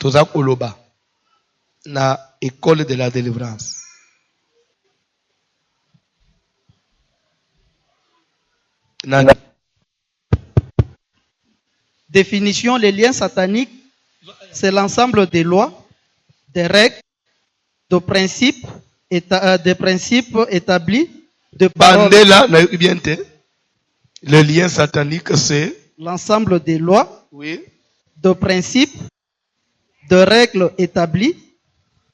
toza koloba na école de la délivrance. Nana. Définition, les liens sataniques, c'est l'ensemble des lois, des règles, de principes, établis, de paroles. Bandela, le lien satanique, c'est l'ensemble des lois, oui, de principes, de règles établies,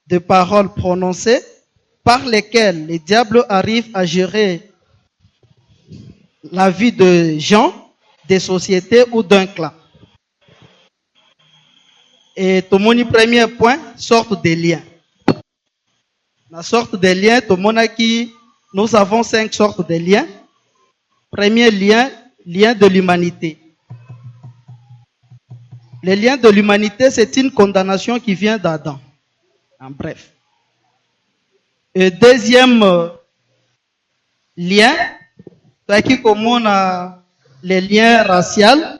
de paroles prononcées, par lesquelles les diables arrivent à gérer la vie de gens, des sociétés ou d'un clan. Et tout mon premier point, sorte des liens. La sorte des liens, tout mon qui nous avons 5 sortes de liens. Premier lien, lien de l'humanité. Le lien de l'humanité, c'est une condamnation qui vient d'Adam. En bref. Et deuxième lien, c'est qui comme a les liens raciaux.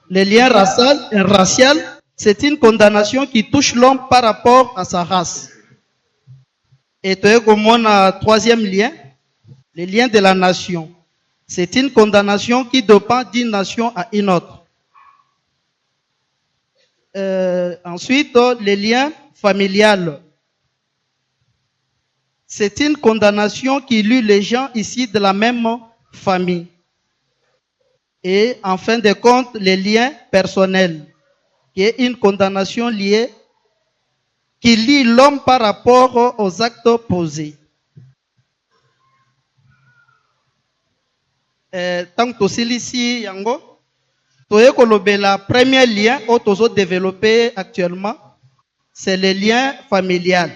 Les liens raciaux, c'est une condamnation qui touche l'homme par rapport à sa race. Et comme on a troisième lien, les liens de la nation. C'est une condamnation qui dépend d'une nation à une autre. Ensuite, les liens familiales. C'est une condamnation qui lie les gens ici de la même famille. Et en fin de compte, les liens personnels, qui est une condamnation liée, qui lie l'homme par rapport aux actes posés. Tant que tu ici, Yango, tu es le premier lien que tu as développé actuellement, c'est le lien familial.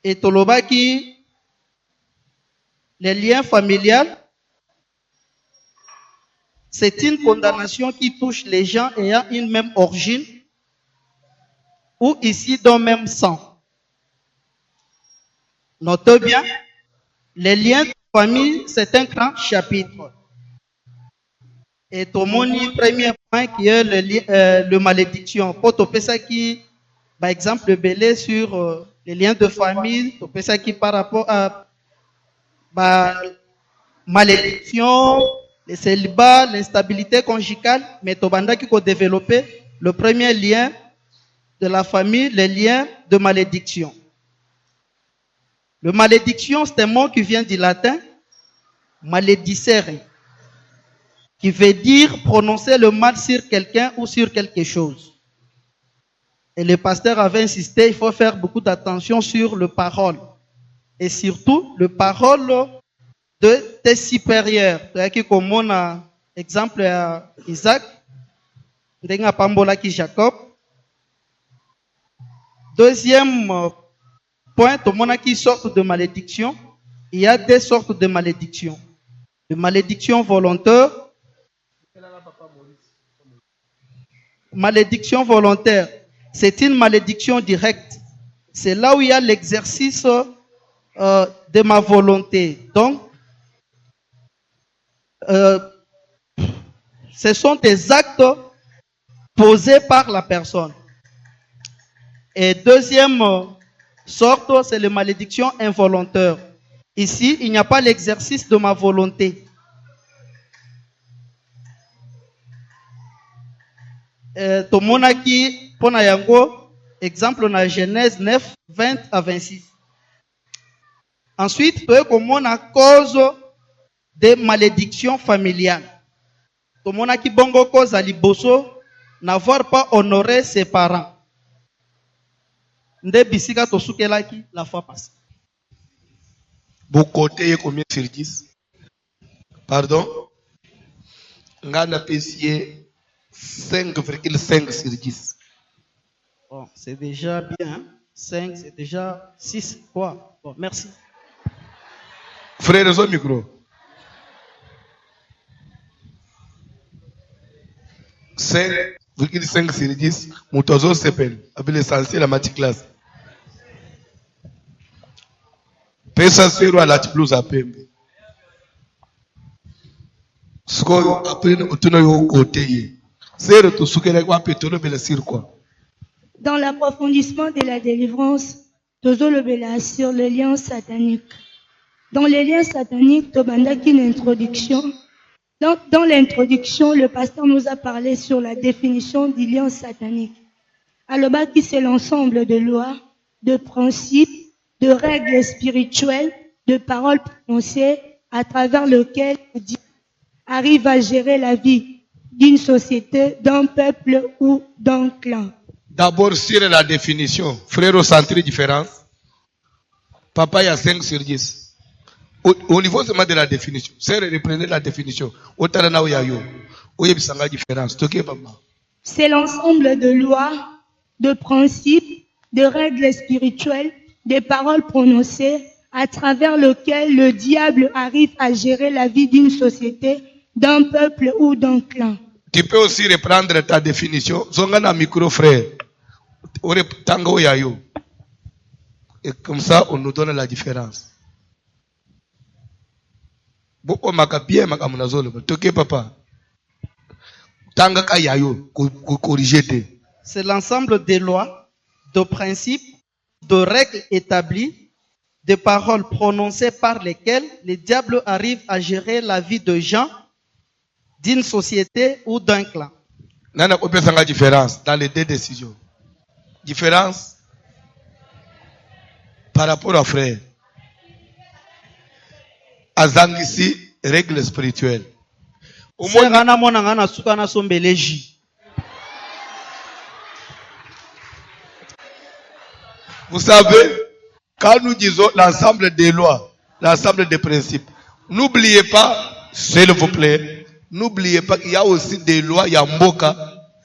Et tu as qui les liens familiaux, c'est une condamnation qui touche les gens ayant une même origine ou ici dans le même sang. Notez bien, les liens de famille, c'est un grand chapitre. Et tout mon premier point qui est le malédiction. Pour topper ça qui, par exemple, le belé sur les liens de famille, topper ça qui par rapport à malédiction, le célibat, l'instabilité conjugale, mais Tobanda qui a développé le premier lien de la famille, les liens de malédiction. Le malédiction, c'est un mot qui vient du latin, maledicere, qui veut dire prononcer le mal sur quelqu'un ou sur quelque chose. Et le pasteur avait insisté, il faut faire beaucoup d'attention sur le parole. Et surtout, le parole de tes supérieurs. Qui comme on a exemple à Isaac, Ndenga Pambola qui Jacob. Deuxième point, tout le monde qui sort de malédiction. Il y a deux sortes de malédiction. De malédiction volontaire. Malédiction volontaire, c'est une malédiction directe. C'est là où il y a l'exercice de ma volonté. Donc, ce sont des actes posés par la personne. Et deuxième sorte, c'est la malédiction involontaire. Ici, il n'y a pas l'exercice de ma volonté. Tout le monde qui, pour Nayango, exemple, dans Genèse 9, 20 à 26. Ensuite, comme on a cause de malédiction familiale. Tout le monde qui bongo cause à liboso, n'avoir pas honoré ses parents. Nde bisika to sukelaki la fois passée. Vous comptez combien sur 10? Pardon? Ngana pesier 5,5 sur 10. Bon, c'est déjà bien. 5, c'est déjà 6. Quoi? Bon, merci. Frère, au micro. 5,5 sur 10. Moutozo s'appelle. Avec l'essentiel, la matière classe. Pesa zéro à la blouse à Pembe. Siko après otuna yo côté. C'est tout ce que les gars pétolo bela sur quoi. Dans l'approfondissement de la délivrance, Tozo le Bela sur le lien satanique. Dans les liens sataniques, Tobandaki une introduction. Dans l'introduction, le pasteur nous a parlé sur la définition du lien satanique. Alobaki, c'est l'ensemble de lois, de principes, de règles spirituelles, de paroles prononcées à travers lesquelles Dieu arrive à gérer la vie d'une société, d'un peuple ou d'un clan. D'abord sur la définition, frérocentrie différence. Papa, il y a 5 sur 10. Au niveau seulement de la définition, c'est reprenez la définition. Autant il y a eu, différence. C'est l'ensemble de lois, de principes, de règles spirituelles, des paroles prononcées à travers lesquelles le diable arrive à gérer la vie d'une société, d'un peuple ou d'un clan. Tu peux aussi reprendre ta définition. Zongana micro frère. Tango yayo. Et comme ça, on nous donne la différence. Boko makabie makamunazolo. Toke papa. Tanga ka yayo. Corriger. C'est l'ensemble des lois, de principes, de règles établies, de paroles prononcées par lesquelles le diable arrive à gérer la vie de gens, d'une société ou d'un clan. Nana kopesa nga différence dans les deux décisions. Différence par rapport à frère. Azangisi règles spirituelles. Serana monangana sukana sombeleji. Vous savez, quand nous disons l'ensemble des lois, l'ensemble des principes, n'oubliez pas, s'il vous plaît, n'oubliez pas qu'il y a aussi des lois, il y a Mboka,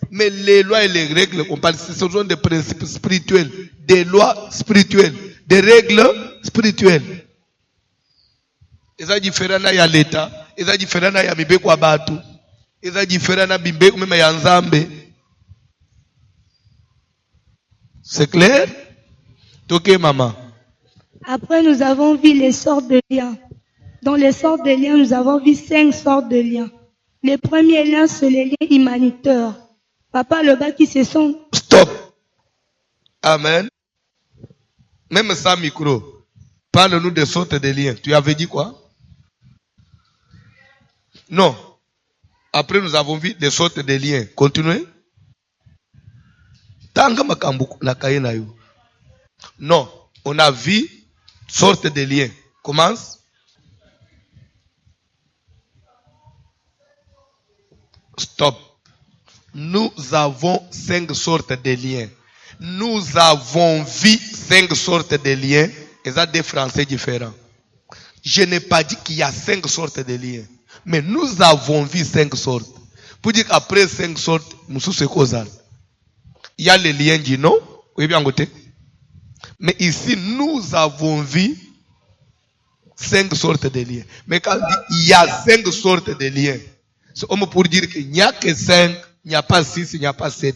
mais les lois et les règles qu'on parle, ce sont des principes spirituels, des lois spirituelles, des règles spirituelles. Ils sont différents il y a l'État, ils sont différents il y a Mibeko Abatu, ils sont différents il Mibeko même il y a Nzambe. C'est clair? Ok, maman. Après, nous avons vu les sortes de liens. Dans les sortes de liens, nous avons vu 5 sortes de liens. Les premiers liens, c'est les liens humanitaires. Papa, le gars qui se sont... Stop. Amen. Même sans micro. Parle-nous des sortes de liens. Tu avais dit quoi? Non. Après, nous avons vu des sortes de liens. Continuez. Tanga makambu na kaina yo. Non, on a vu sortes de liens. Commence. Stop. Nous avons 5 sortes de liens. Nous avons vu 5 sortes de liens. Et ça, des Français différents. Je n'ai pas dit qu'il y a 5 sortes de liens. Mais nous avons vu 5 sortes. Pour dire qu'après 5 sortes, nous sommes causal. Il y a les liens du non. Oui, bien côté. Mais ici, nous avons vu 5 sortes de liens. Mais quand on dit il y a 5 sortes de liens, c'est pour dire qu'il n'y a que 5, il n'y a pas 6, il n'y a pas 7.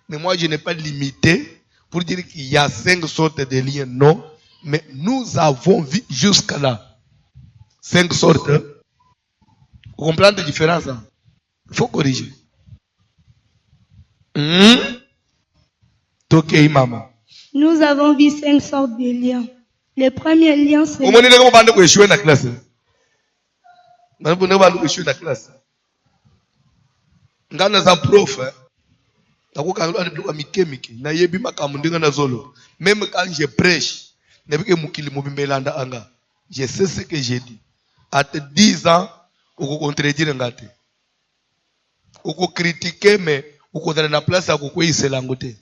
Mais moi, je n'ai pas limité pour dire qu'il y a 5 sortes de liens. Non. Mais nous avons vu jusqu'à là 5 sortes. Vous comprenez la différence? Il faut corriger. Tokei maman. Nous avons vu 5 sortes de liens. Le premier lien, c'est... Comment on va échouer dans la classe? On va échouer dans la classe. Ngana za prof. Même quand je prêche, je sais ce que j'ai dit. À 10 ans, on peut contredire un gâté. On peut critiquer, mais on peut donner la place à quoi il s'est langoté.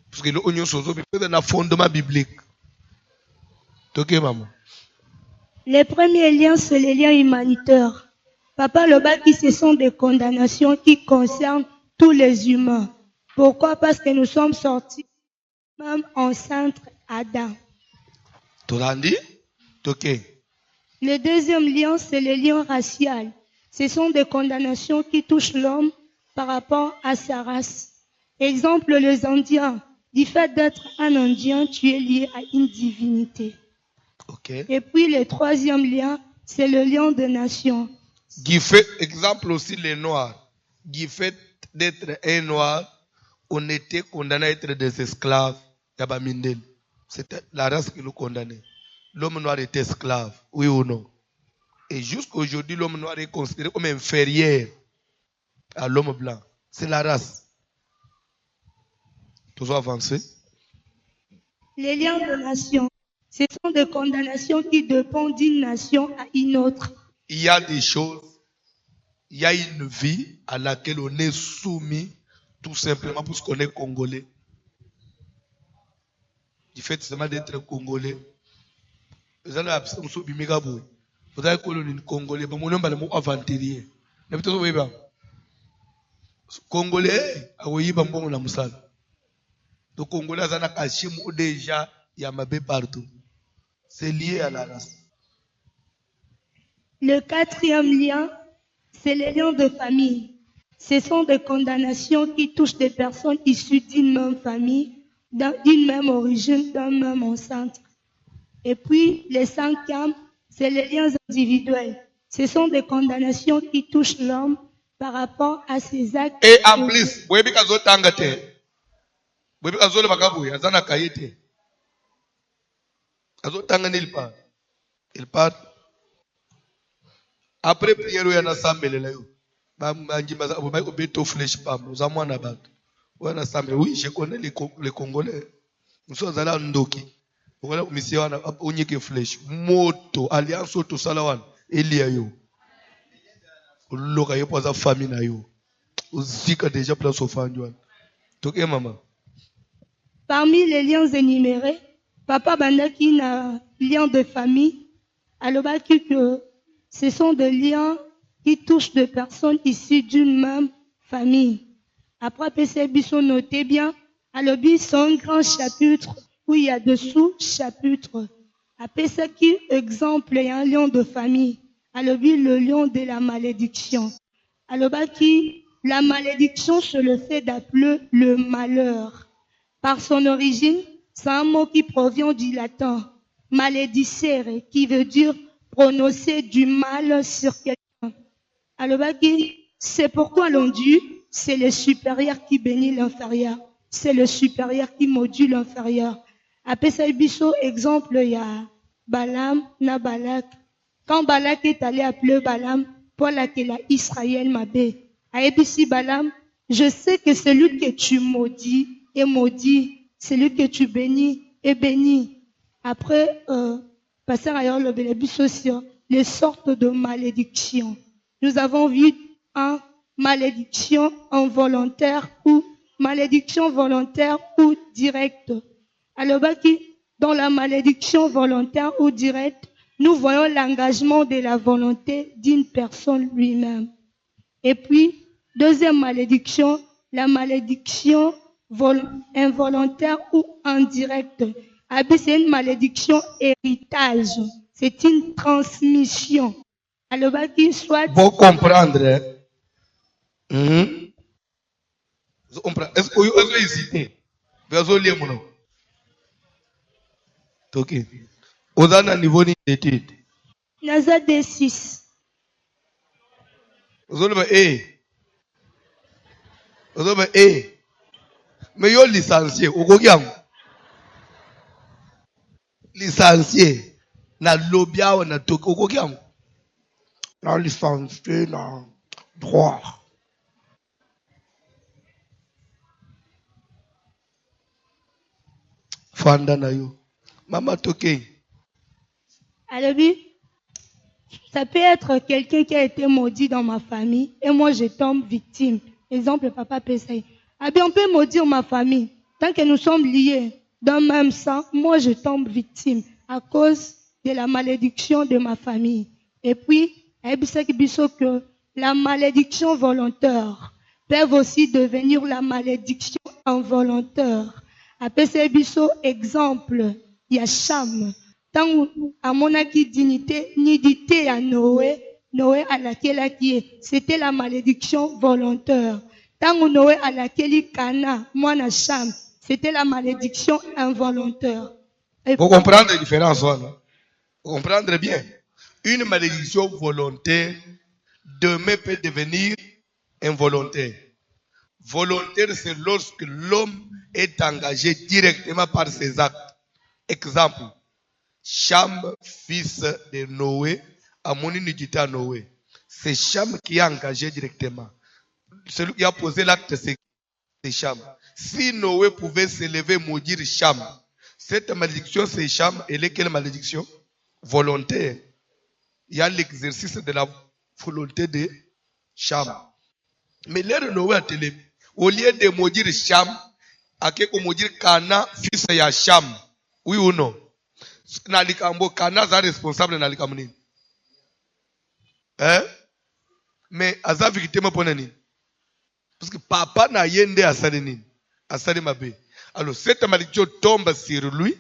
Parce que l'oignon sozo peut être un fondement biblique. Ok, maman. Les premiers liens, c'est les liens humanitaires. Papa, le bas qui ce sont des condamnations qui concernent tous les humains. Pourquoi? Parce que nous sommes sortis même en centre Adam. Tu l'as dit? Ok. Le deuxième lien, c'est le lien racial. Ce sont des condamnations qui touchent l'homme par rapport à sa race. Exemple, les Indiens. Du fait d'être un Indien, tu es lié à une divinité. Ok. Ok. Et puis le troisième lien, c'est le lien des nations. Qui fait, exemple aussi les Noirs, qui fait d'être un Noir, on était condamné à être des esclaves. Yabamindel. C'était la race qui nous condamnait. L'homme noir était esclave, oui ou non? Et jusqu'à aujourd'hui, l'homme noir est considéré comme inférieur à l'homme blanc. C'est la race. Toujours avancer. Les liens des nations, ce sont des condamnations qui dépendent d'une nation à une autre. Il y a des choses, il y a une vie à laquelle on est soumis tout simplement parce qu'on est congolais. Du fait seulement d'être congolais. Vous allez absolument vous avez colonie congolais, vous avez aventurier. Congolais, oui, bambon na musala. Donc Congolais, ça n'a qu'à déjà, il y a mabé partout. C'est lié à la race. Le quatrième lien, c'est les liens de famille. Ce sont des condamnations qui touchent des personnes issues d'une même famille, d'une même origine, d'un même ancêtre. Et puis, le cinquième, c'est les liens individuels. Ce sont des condamnations qui touchent l'homme par rapport à ses actes. Et en plus, vous avez kazo tangate. Vous avez kazo le bakabu, azana kayete. Kazo tangane il part. Il part. Après prière, il y a un assemblée là. Oui, je connais les Congolais. Nous sommes allés à Ndoki. Voilà, monsieur, on a une flèche. Moto, alliance auto salawan. Eliayo. Loka yo pour sa famille na yo. Uzika déjà place au fanduan. Donc, maman. Parmi les liens énumérés, Papa Bandaki n'a lien de famille. Alors, que ce sont des liens qui touchent des personnes issues d'une même famille. Après, PC Bisson, notez bien, alors, c'est un grand chapitre où il y a des sous-chapitres. Après ça, qui exemple, il y a un lion de famille. Alors, le lion de la malédiction. Alors, la malédiction, c'est le fait d'appeler le malheur. Par son origine, c'est un mot qui provient du latin maledicere, qui veut dire prononcer du mal sur quelqu'un. Alors, c'est pourquoi l'on dit, c'est le supérieur qui bénit l'inférieur. C'est le supérieur qui maudit l'inférieur. Après ça, exemple, il y a Balaam, na Balak. Quand Balak est allé appeler Balaam, pour laquelle Israël m'a bé. Aïbisi Balaam, je sais que celui que tu maudis est maudit. Celui que tu bénis est béni. Après, passer ailleurs le bénéfice sur les sortes de malédictions. Nous avons vu un malédiction involontaire ou malédiction volontaire ou directe. Alors, dans la malédiction volontaire ou directe, nous voyons l'engagement de la volonté d'une personne lui-même. Et puis, deuxième malédiction, la malédiction involontaire ou indirecte. C'est une malédiction héritage. C'est une transmission. Alors, qu'il soit... Pour comprendre, est-ce que vous avez hésité? Vous avez lire mon nom? Ok. Vous avez un niveau d'étude? Naza D6. Vous avez un Vous avez un mais vous licencié. Vous avez licencié. Na lobia ou na toki. Vous avez la licencié na droit. Fanda na yo. Maman toke. Alors, ça peut être quelqu'un qui a été maudit dans ma famille et moi je tombe victime. Exemple, papa Pessaï. On peut maudire ma famille. Tant que nous sommes liés d'un même sang, moi je tombe victime à cause de la malédiction de ma famille. Et puis, que la malédiction volontaire peut aussi devenir la malédiction involontaire. Après ces exemple, il y a Cham. Tant à mon dignité, nudité à Noé, Noé à laquelle c'était la malédiction volontaire. Tant Noé à laquelle Cana, moi na Cham, c'était la malédiction involontaire. Vous comprenez la différence, non? Comprendre bien. Une malédiction volontaire demain peut devenir involontaire. Volontaire, c'est lorsque l'homme est engagé directement par ses actes. Exemple, Cham, fils de Noé, a mon unité à Noé. C'est Cham qui est engagé directement. Celui qui a posé l'acte, c'est Cham. Si Noé pouvait se lever et maudire Cham, cette malédiction, c'est Cham. Elle est quelle malédiction? Volontaire. Il y a l'exercice de la volonté de Cham. Mais l'air Noé a télé. Au lieu de maudire Cham, à quelque maudire Cana, fils de Cham. Oui ou non? Nalikambo, Cana est responsable Nalikambo. Hein? Mais Aza victime pour nani? Parce que papa n'a yende à Salenine. À Salemabe. Alors cette malédiction tombe sur lui.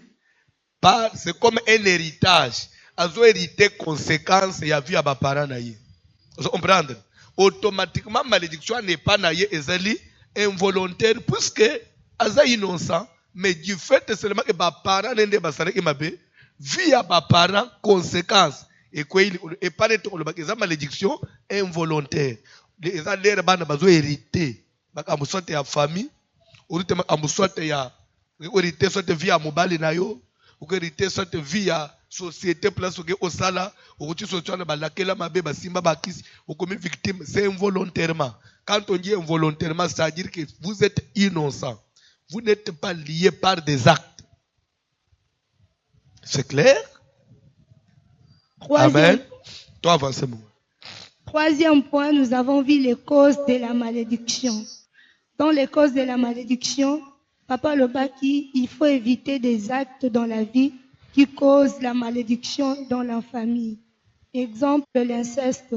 C'est comme un héritage. Azo hérité conséquences et a vu à ba parents na ye. Vous comprenez? Automatiquement malédiction n'est pas na ye ezali involontaire puisque aza innocent mais du fait seulement que ba parents n'ende basale ke mabe vu à ba parents conséquences et quoi il et pas de tout le malédiction involontaire. Les alères bana bazo hérité baka musote ya famille ou te amusote ya hérité sote via mobile na yo ou hérité sote via société place au sala ou tu sois na balakela mabe basimba bakisi ou comme victime c'est involontairement. Quand on dit involontairement, ça veut dire que vous êtes innocent. Vous n'êtes pas lié par des actes. C'est clair? Amen. Toi avancez-moi. Troisième point, nous avons vu les causes de la malédiction. Dans les causes de la malédiction, Papa Lobaki, il faut éviter des actes dans la vie qui causent la malédiction dans la famille. Exemple, l'inceste.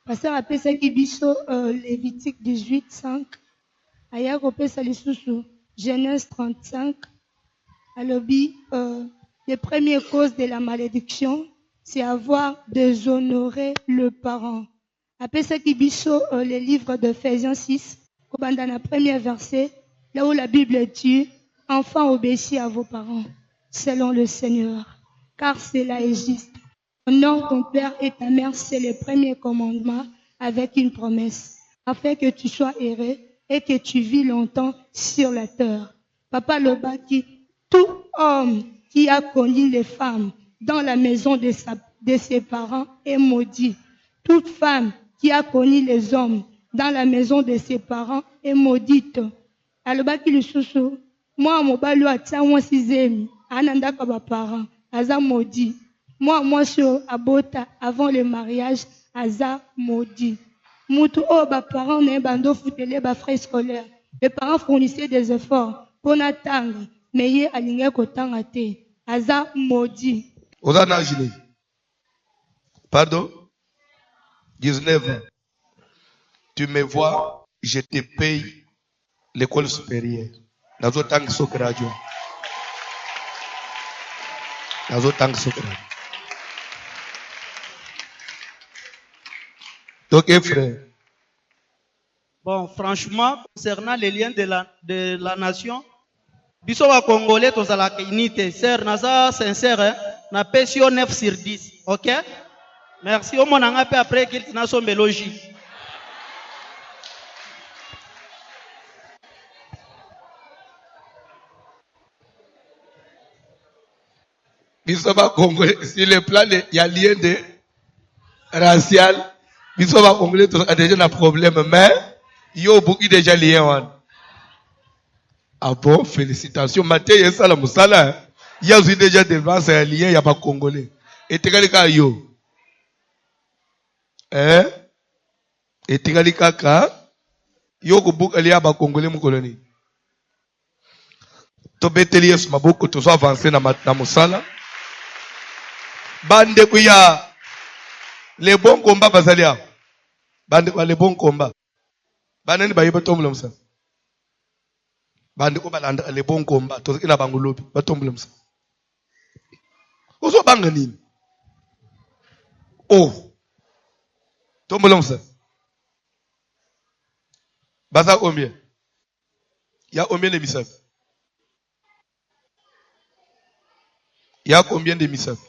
Pasteur appelle ça qui biso Lévitique 18, 5. Aya kopé ça Genèse 35. Alobi, les premières causes de la malédiction, c'est avoir déshonoré le parent. Après ça qui biso les livres d'Éphésiens 6, dans la première verset, là où la Bible dit, enfants obéissez à vos parents, selon le Seigneur, car cela est juste. Honore ton père et ta mère, c'est le premier commandement avec une promesse, afin que tu sois heureux et que tu vis longtemps sur la terre. Papa Lobaki, tout homme qui a connu les femmes dans la maison de ses parents est maudit. Toute femme qui a connu les hommes dans la maison de ses parents est maudite. Alobaki le chouchou, moi, mon balou a tient moi sixième, ananda kaba parents, aza maudit. Moi, sur abota avant le mariage, aza maudit. Moutou oh, ba parents ne bando foutele ba frais scolaires. Les parents fournissaient des efforts pour n'attendre, mais yé aligné kotanga te, aza maudit. Oza na jini. Pardon? 19 ans. Tu me vois, je te paye l'école supérieure. Nazo tang sok radio. Nazo tang sok radio. Donc, frère. Bon, franchement, concernant les liens de la nation, biso wa Congolais, tous à la unité, sœur, nasa sincère, hein, na pesio 9 sur 10, ok? Merci, au mon angapé après qu'il n'a son mélogie. Biso va Congolais, sur le plan, il y a lien de racial. Biso va Congolais, tous a déjà un problème, mais il y a beaucoup déjà lien. Ah bon, félicitations. Maté, il y a ça, la moussala. Il y a aussi déjà des vents, c'est un lien, il n'y a pas Congolais. Et t'es qu'à yo. Hein? Et t'es qu'à yo, il y a pas Congolais, mon colonie. To beteli yesu maboko to so avancer na mosala bande kuya les bons combats bazalia bande kwa les bons combats bande ni bayeba tombola msa bande ko balanda les bons combats to ina bangulobi batombola msa oso banga nini oh tombola msa baza combien il y a combien de misafs? Il y a combien de misafs?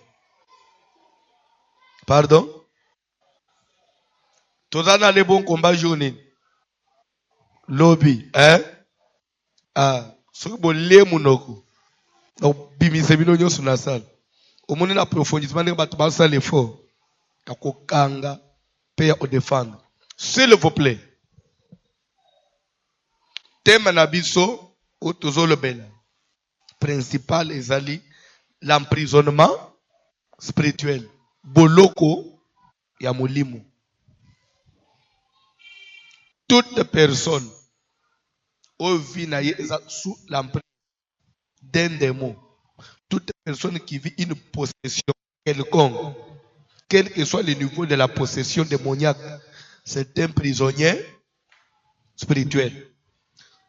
Pardon? Tozana les bons combats journée. Lobby. Hein? Ah. Ce que vous voulez, mon donc, bimise bino nyoso na salle. Au moins, l'approfondissement de battre basa l'effort. Kako kanga, paye au défendre. S'il vous plaît. Thème na biso, ou toujours le bel. Principal ezali, l'emprisonnement spirituel. Boloko ya molimo. Toute personne au vit sous l'emprise d'un démon. Toute personne qui vit une possession quelconque, quel que soit le niveau de la possession démoniaque, c'est un prisonnier spirituel.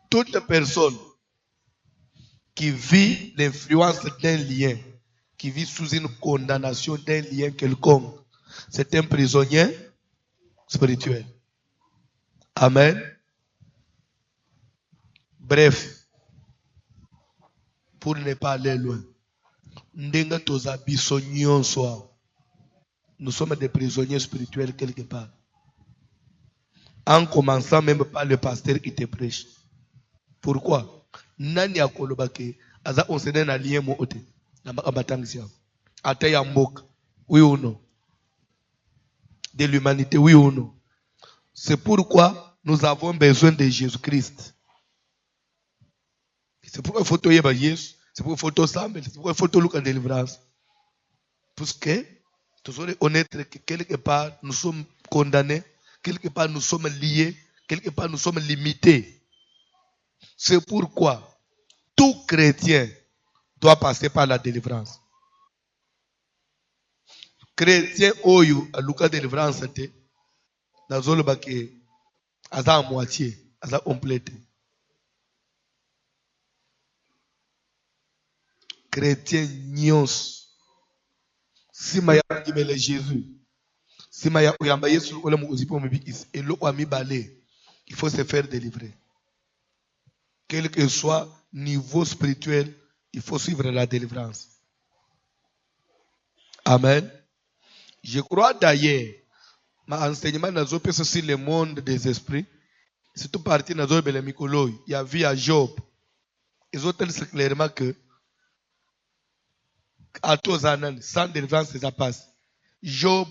Toute personne qui vit l'influence d'un lien, qui vit sous une condamnation d'un lien quelconque, c'est un prisonnier spirituel. Amen. Bref, pour ne pas aller loin, nous sommes des prisonniers spirituels quelque part. En commençant même par le pasteur qui te prêche. Pourquoi? Nani akolobake aza onsene na lien mo ote na mabatangisia. Ate ya mboka, oui ou non? De l'humanité, oui ou non? C'est pourquoi nous avons besoin de Jésus-Christ. C'est pourquoi il faut te yeba Jésus. C'est pourquoi il faut te sembler. C'est pourquoi il faut te louer en délivrance. Parce que, toujours honnête que quelque part nous sommes condamnés, quelque part nous sommes liés, quelque part nous sommes limités. C'est pourquoi tout chrétien doit passer par la délivrance. Chrétien oyo a Lucas délivrance te nazolo bake aza à moitié, aza complète. Chrétien nyos si maya ngimele Jésus, si maya oyamba Yesu ole mu ozipo mebi et lo kwa mi balé, il faut se faire délivrer. Quel que soit niveau spirituel, il faut suivre la délivrance. Amen. Je crois d'ailleurs, ma enseignement dans sur le monde des esprits, c'est tout parti dans le Mikolo. Il y a vu à Job. Ils ont dit clairement que à tous les sans délivrance, ça passe. Job,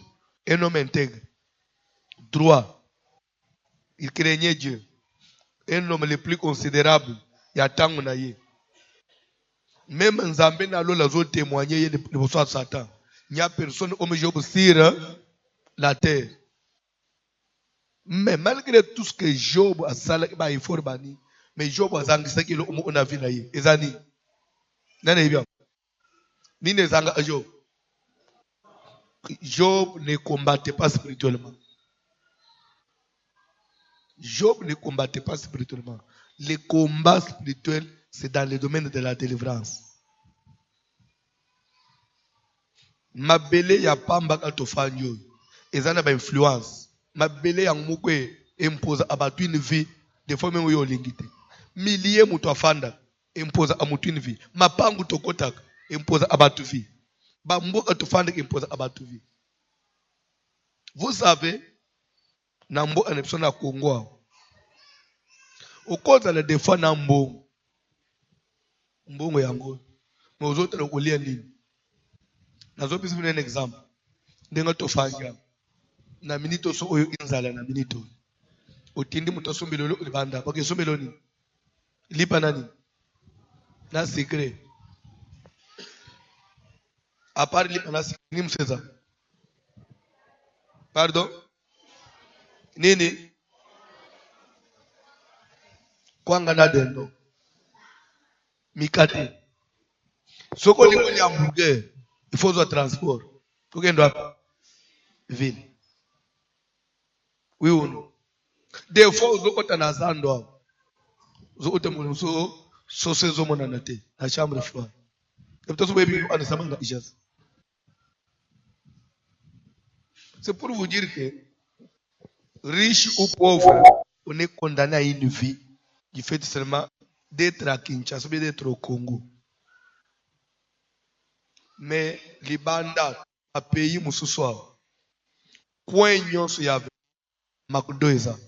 un homme intègre, droit, il craignait Dieu. Un homme le plus considérable, il y a tant qu'on a eu. Même Nzambé n'a pas témoigné de bonsoir de Satan. Il n'y a personne qui Job sur la terre. Mais malgré tout ce que Job a salé, il faut bannir. Mais Job a zangé ce qu'il a vu là. Ezani. N'est-ce bien? Ni ne zanga Job. Job ne combattait pas spirituellement. Job ne combattait pas spirituellement. Le combat spirituel, c'est dans le domaine de la délivrance. Ma belle ya pamba katofanyo. Ezana ba influence. Ma belle ya mukwe impose abatu une vie. Des fois même yo lingite. Milliers mutu afanda impose amutu une vie. Ma pangu tokotak impose abatu vie. Ba mboka tofanda impose abatu vie. Vous savez, Nambo en epson na Congo. Au cause de la défense Nambo, Mbongo yango, mais aux autres on lit nini. Nazo pisi un exemple. Ndenga tofanya. Na minito so oyo inzala na minito. Otindi mutasombelo lo libanda. Bake sombelo ni. Lipa nani? Na secret. À part lipa na secret ni mseza. Pardon? Nini? Kwanga na dendo. Mikate. Soko liko li hamburger. Il faut un transport. Pour qu'il doit ville. Oui ou non? Des fois, vous avez un zando. Vous avez un saucezo monanate. La chambre froide. C'est pour vous dire que, riche ou pauvre, on est condamné à une vie du fait seulement d'être à Kinshasa ou d'être au Congo. Mais les bandats, à pays, moussoussoir, coin nyonso yave McDo eza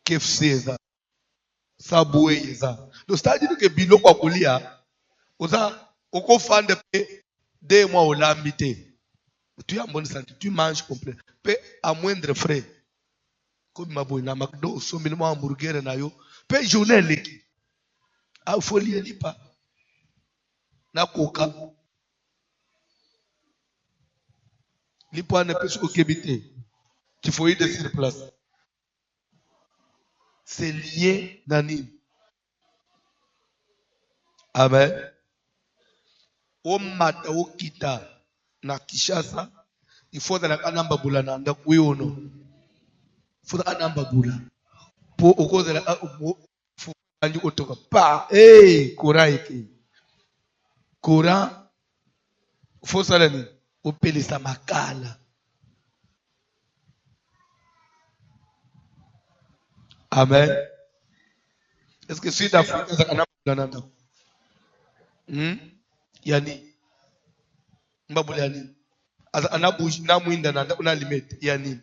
KFC eza Subway eza. Donc c'est-à-dire que biloko kolia oza okofanda pe 2 mois olambi te. Tu es en bonne santé, tu manges complet. Pe à moindre frais. Comme ma boy na McDo sombi mo hamburger na yo. Pe journée leki. A folie lipa. Na coca. Lipo ne peut se kebite. Tu faut y sur place. C'est lié nani. Amen. O mata o kita na Kishasa, il faut dans la namba bula na nda kuyono. Il faut dans la namba bula. Pour au cause de la faut aller au toka pa courant iki. Courant faut ça là ni au pelisa makala. Amen. Est-ce que Sud Afrique ça namba bula na nda? Yani mbabula yani asa anabuji na mwinda na una limit yani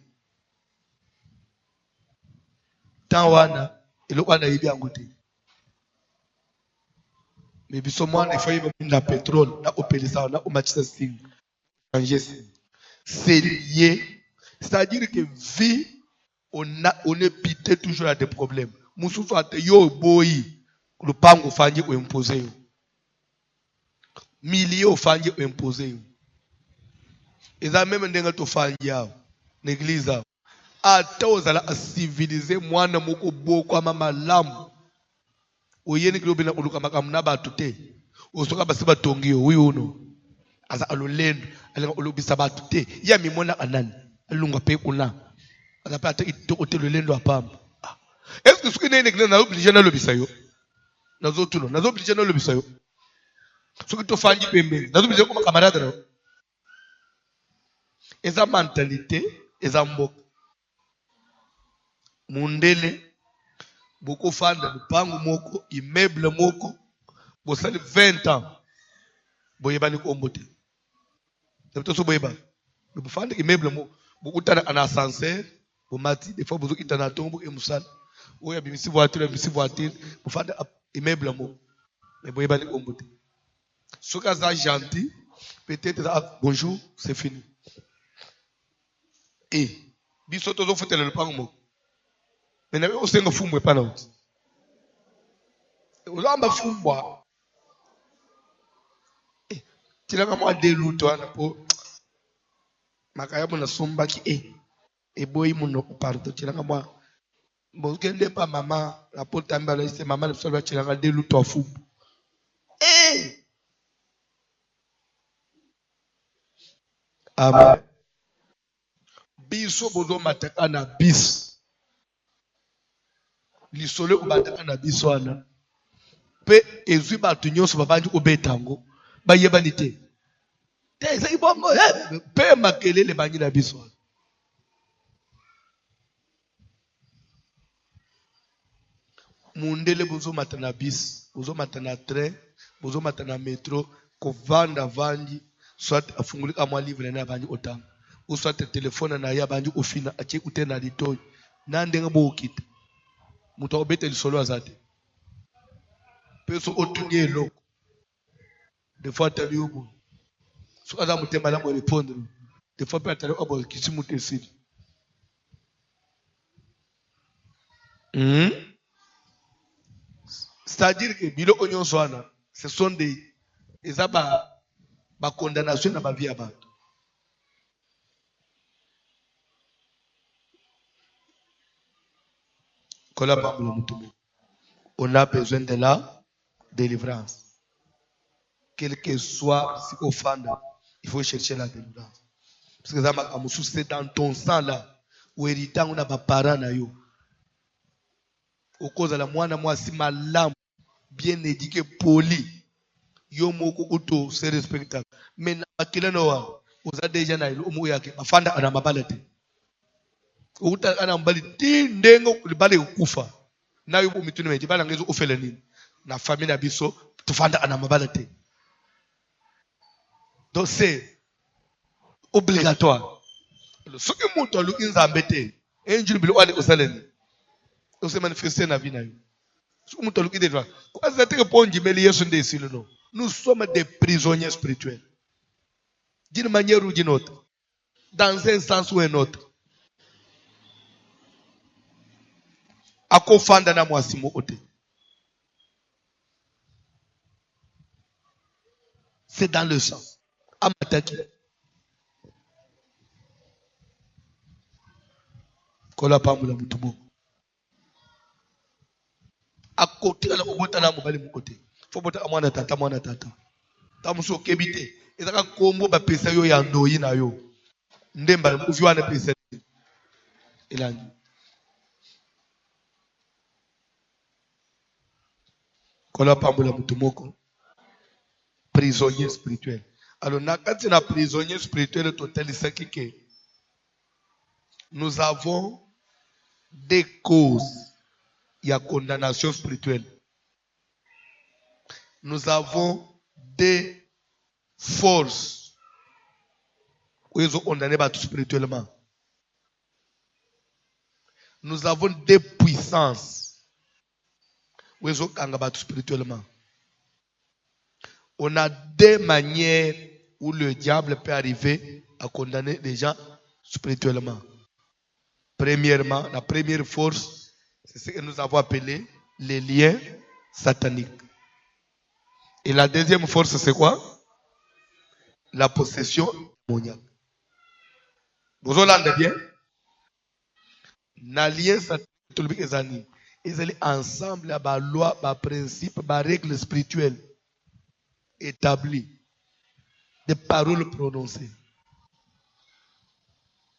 tawana ilikuwa na ibi yangu te mais biso mwana ifai na pétrole na opelisa na umachisa sing changer c'est lié, c'est-à-dire que vie on est pité toujours à des problèmes mususu ate yo boy lupango fanje ko imposer yo milieu fanje ko imposer yo eza même ndenga to fanje yao l'église yao ata ozala civiliser mwana moko boko ama malamu oyeni kilobi na uluka makamu na batu te osoka basi batongi yo uyu uno aza alolendo alenga olobisa batu te ya mimona anani alunga pe kuna aza pa ata ito lolendo apamba est-ce que ce que n'est l'église na obligé na lobisa yo nazo tuno nazo obligé na lobisa yo ce que to fanji pembe nazo obligé comme camarade na eza mentalité eza mboka mundele boko fanda lupangu moko immeuble moko bosali 20 ans boyebani ko mbote to so boyeba bofanda immeuble moko bokutana ana ascenseur bomati des fois bozo kitana tombo e musala oya bimisi voiture bofanda immeuble moko mais boyebani ko mbote soka za gentil peut-être bonjour c'est fini et biso tozo fotela lupangu moko mais nawe osenga fumbwe pana uti ulamba fumbwa tilaka mwa de luto ana po makaya muna sombaki boy muno parto tilaka mwa bokende pa mama la porte ambala ise mama ne solwa tilaka de luto afubu amen biso bozo mataka na bis lisolo obandaka na biso wana pe ezwi bato nyonso babandi kobetango bayebani te eza ibongo pe makelele bangi na biso wana mundele bozomata na bis bozomata na train bozomata na metro kovanda vandi soit afungulika mwa livre na bangi otanga ou soit telefone na ya bangi ofina atie kute na litoyi na ndenge bokita muto obete lisolo azate peso otunye eloko des fois tali ubu so aza mutema la mo répondre des fois peut tali abo kisi mutesidi c'est-à-dire que biloko nyonso wana ce sont des ezaba ba condamnation na ba vie ya bato. On a besoin de la délivrance. Quel que soit ce qu'on fait, il faut chercher la délivrance. Parce que c'est dans ton sang là, où héritant on a pas parents na yo. Au cause de la moi si malamu, bien éduqué, poli, yo moko auto c'est respectable. Mais na kila noa, oza déjà na ilo omo yake, afanda ana mabalate. Uta ana mbali tindengo libale kufa na yo mitune meje bala ngezo ofela nini na famille na biso tufanda ana mabala te. Donc c'est obligatoire Ce que mon toit nous embêté, un jour bilo aller au salaire, on se manifester na vie na yo. Ce que mon toit nous dit quoi? Quoi ça te répond du mêlé sur des silos non? Nous sommes des prisonniers spirituels, d'une manière ou d'une autre, dans un sens ou un autre. Akofanda na mwasimo ote. C'est dans le sang. Amataki. Kola pamula mutubo. Akote la obota na mobali mukote. Fobota amwana tata. Tamuso kebite. Ezaka kombo ba pesa yo ya ndoyi na yo. Ndemba mufi wana pesa. Elani. Kola pamula mutumoko. Prisonnier spirituel. Alors, quand on a prisonnier spirituel total, c'est que nous avons des causes. Il y a condamnation spirituelle. Nous avons des forces où ils ont condamné spirituellement. Nous avons des puissances où ils ont condamné spirituellement. On a deux manières où le diable peut arriver à condamner les gens spirituellement. Premièrement, la première force, c'est ce que nous avons appelé les liens sataniques. Et la deuxième force, c'est quoi? La possession démoniaque. Vous entendez bien? Les liens sataniques, ils sont ensemble à la loi, à principe, à règles spirituelles établies, des paroles prononcées,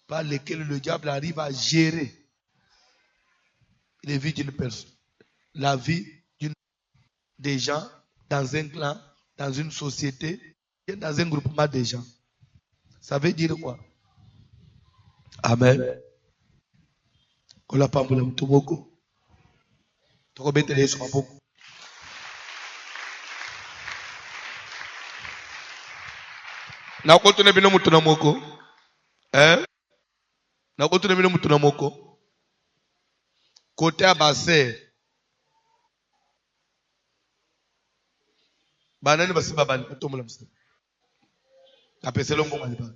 par lesquelles le diable arrive à gérer la vie d'une personne, la vie des gens dans un clan, dans une société, et dans un groupement de gens. Ça veut dire quoi? Amen. On l'a pas voulu tout beaucoup. Tu peux mettre les choses beaucoup. Na koto ne bino mutu na moko. Na koto ne bino mutu na moko. Côté abase. Banani basi babani atomola msa. Apese longo maliba.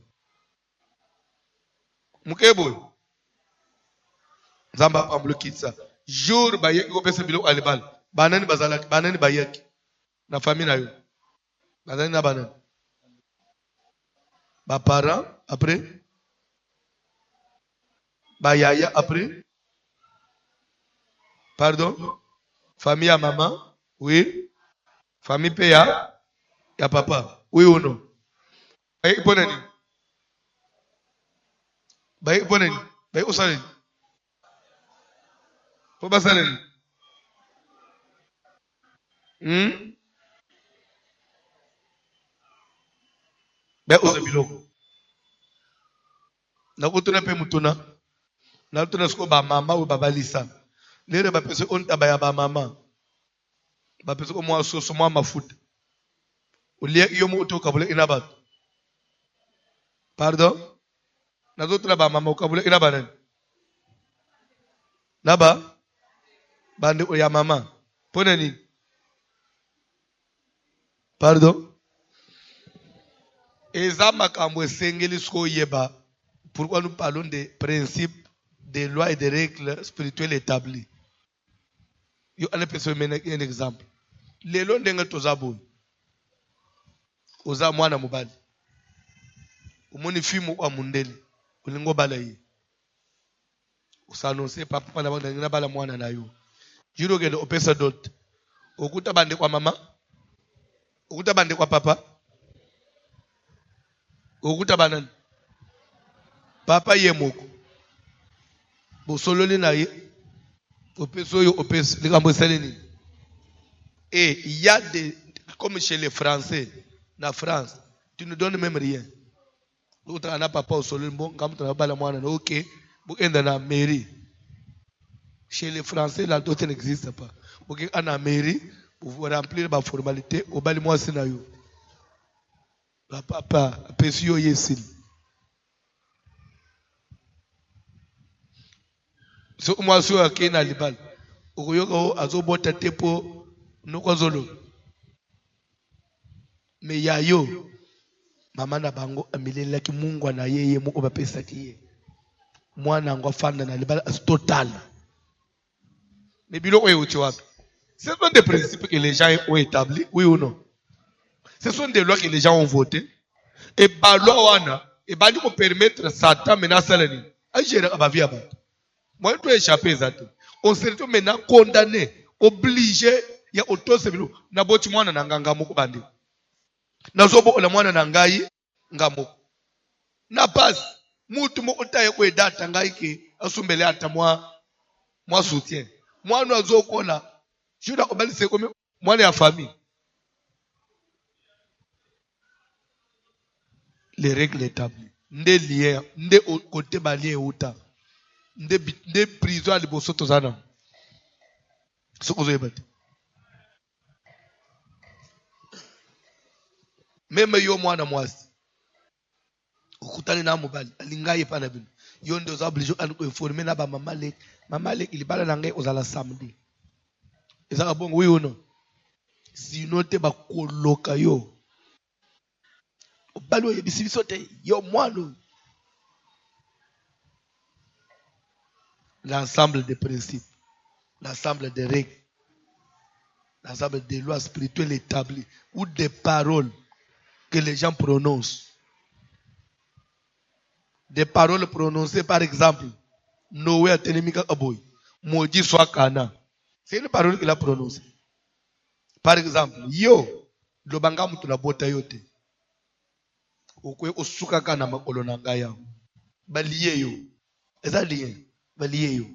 Mukebo. Zamba pamblo kitsa. Jour baye ko pese bilo alibal. Banani bazala banani bayaki. Na famille na yo. Banani na banani. Ba parents après. Ba yaya après. Pardon. Famille à maman. Oui. Famille PA. Ya papa. Oui ou non? Baye ponani. Baye ponani. Baye osaleni. Faut pas saleni. Baye osabiloko. Na kutuna pe mutuna. Na kutuna sko ba mama ou baba lisa. Lere ba pese on tabaya ba mama. Ba pese ko mwa soso mwa mafuta. Ulie iyo mu uto kabule inabat. Pardon? Na zotra ba mama kabule inabanen. Naba bande oya mama. Pone ni. Pardon? Eza makambo esengeli sko yeba. Pourquoi nous parlons des principes, des lois et des règles spirituelles établies? Yo ane pese mena un exemple. Lelo ndenge tozaboy. Oza mwana mubali. Umoni fimu kwa mundeli. Ulingo bala yi. Usanonse papa na banda ngina bala mwana na yo. Jiro gele opesa dot. Okuta bande kwa mama. Okuta bande kwa papa. Okuta banani. Papa yemoko. Bosololi na ye. Opeso yo opes. Likambo seleni. Et il y a des, comme chez les Français, na France, tu ne donnes même rien. Vous n'avez pas au sol, bon, comme tu n'as pas la moine, ok, vous êtes dans la mairie. Chez les Français, la dot n'existe pas. Vous êtes dans la mairie, vous remplir la formalité, au bal moi scénario. La papa, pesio yesil. So moi so akena libal. Okoyoka azobota tepo nokozolo. Me yayo mama na bango amilela ki Mungu na yeye Mungu bapesa kiye. Mwana ngo afanda na libal as total. Mais biloko yo wapi? Ce sont des principes que les gens ont établis, oui ou non? Ce sont des lois que les gens ont votées. Et par loi wana, et bah nous permettre Satan maintenant salani. À gérer ma vie à battre. Moi je dois échapper ça. On se retrouve maintenant condamné, obligé, il y a auto sevilo. Na boti mwana na nganga moko bandi. Na zobo la mwana na ngai ngamo. Na passe, mutu moko taye ko data ngai ke asumbele ata moi soutien. Moi nous azokola. Je dois obéir c'est comme moi la famille. Les règles établies. Nde lien, nde côté balien outa. Nde prison à liboso tozana. Ce que vous avez dit. Même yo mwana mwasi. Ukutani na mobali, alingaye pa na bino. Yo ndo obligé à nous informer na ba mama lek. Mama lek il bala na ngai ozala samedi. Ezaka bongo oui ou non? Sinon te ba koloka yo. Balo yebisi biso te yo mwano. L'ensemble des principes, l'ensemble des règles, l'ensemble des lois spirituelles établies ou des paroles que les gens prononcent. Des paroles prononcées par exemple, Noé a telemika aboy, Moji soit kana. C'est une parole qu'il a prononcée. Par exemple, yo, lobanga mutu na bota yote. Okwe osuka kana makolo na ngaya. Baliye yo. Eza liye. Baliye yo.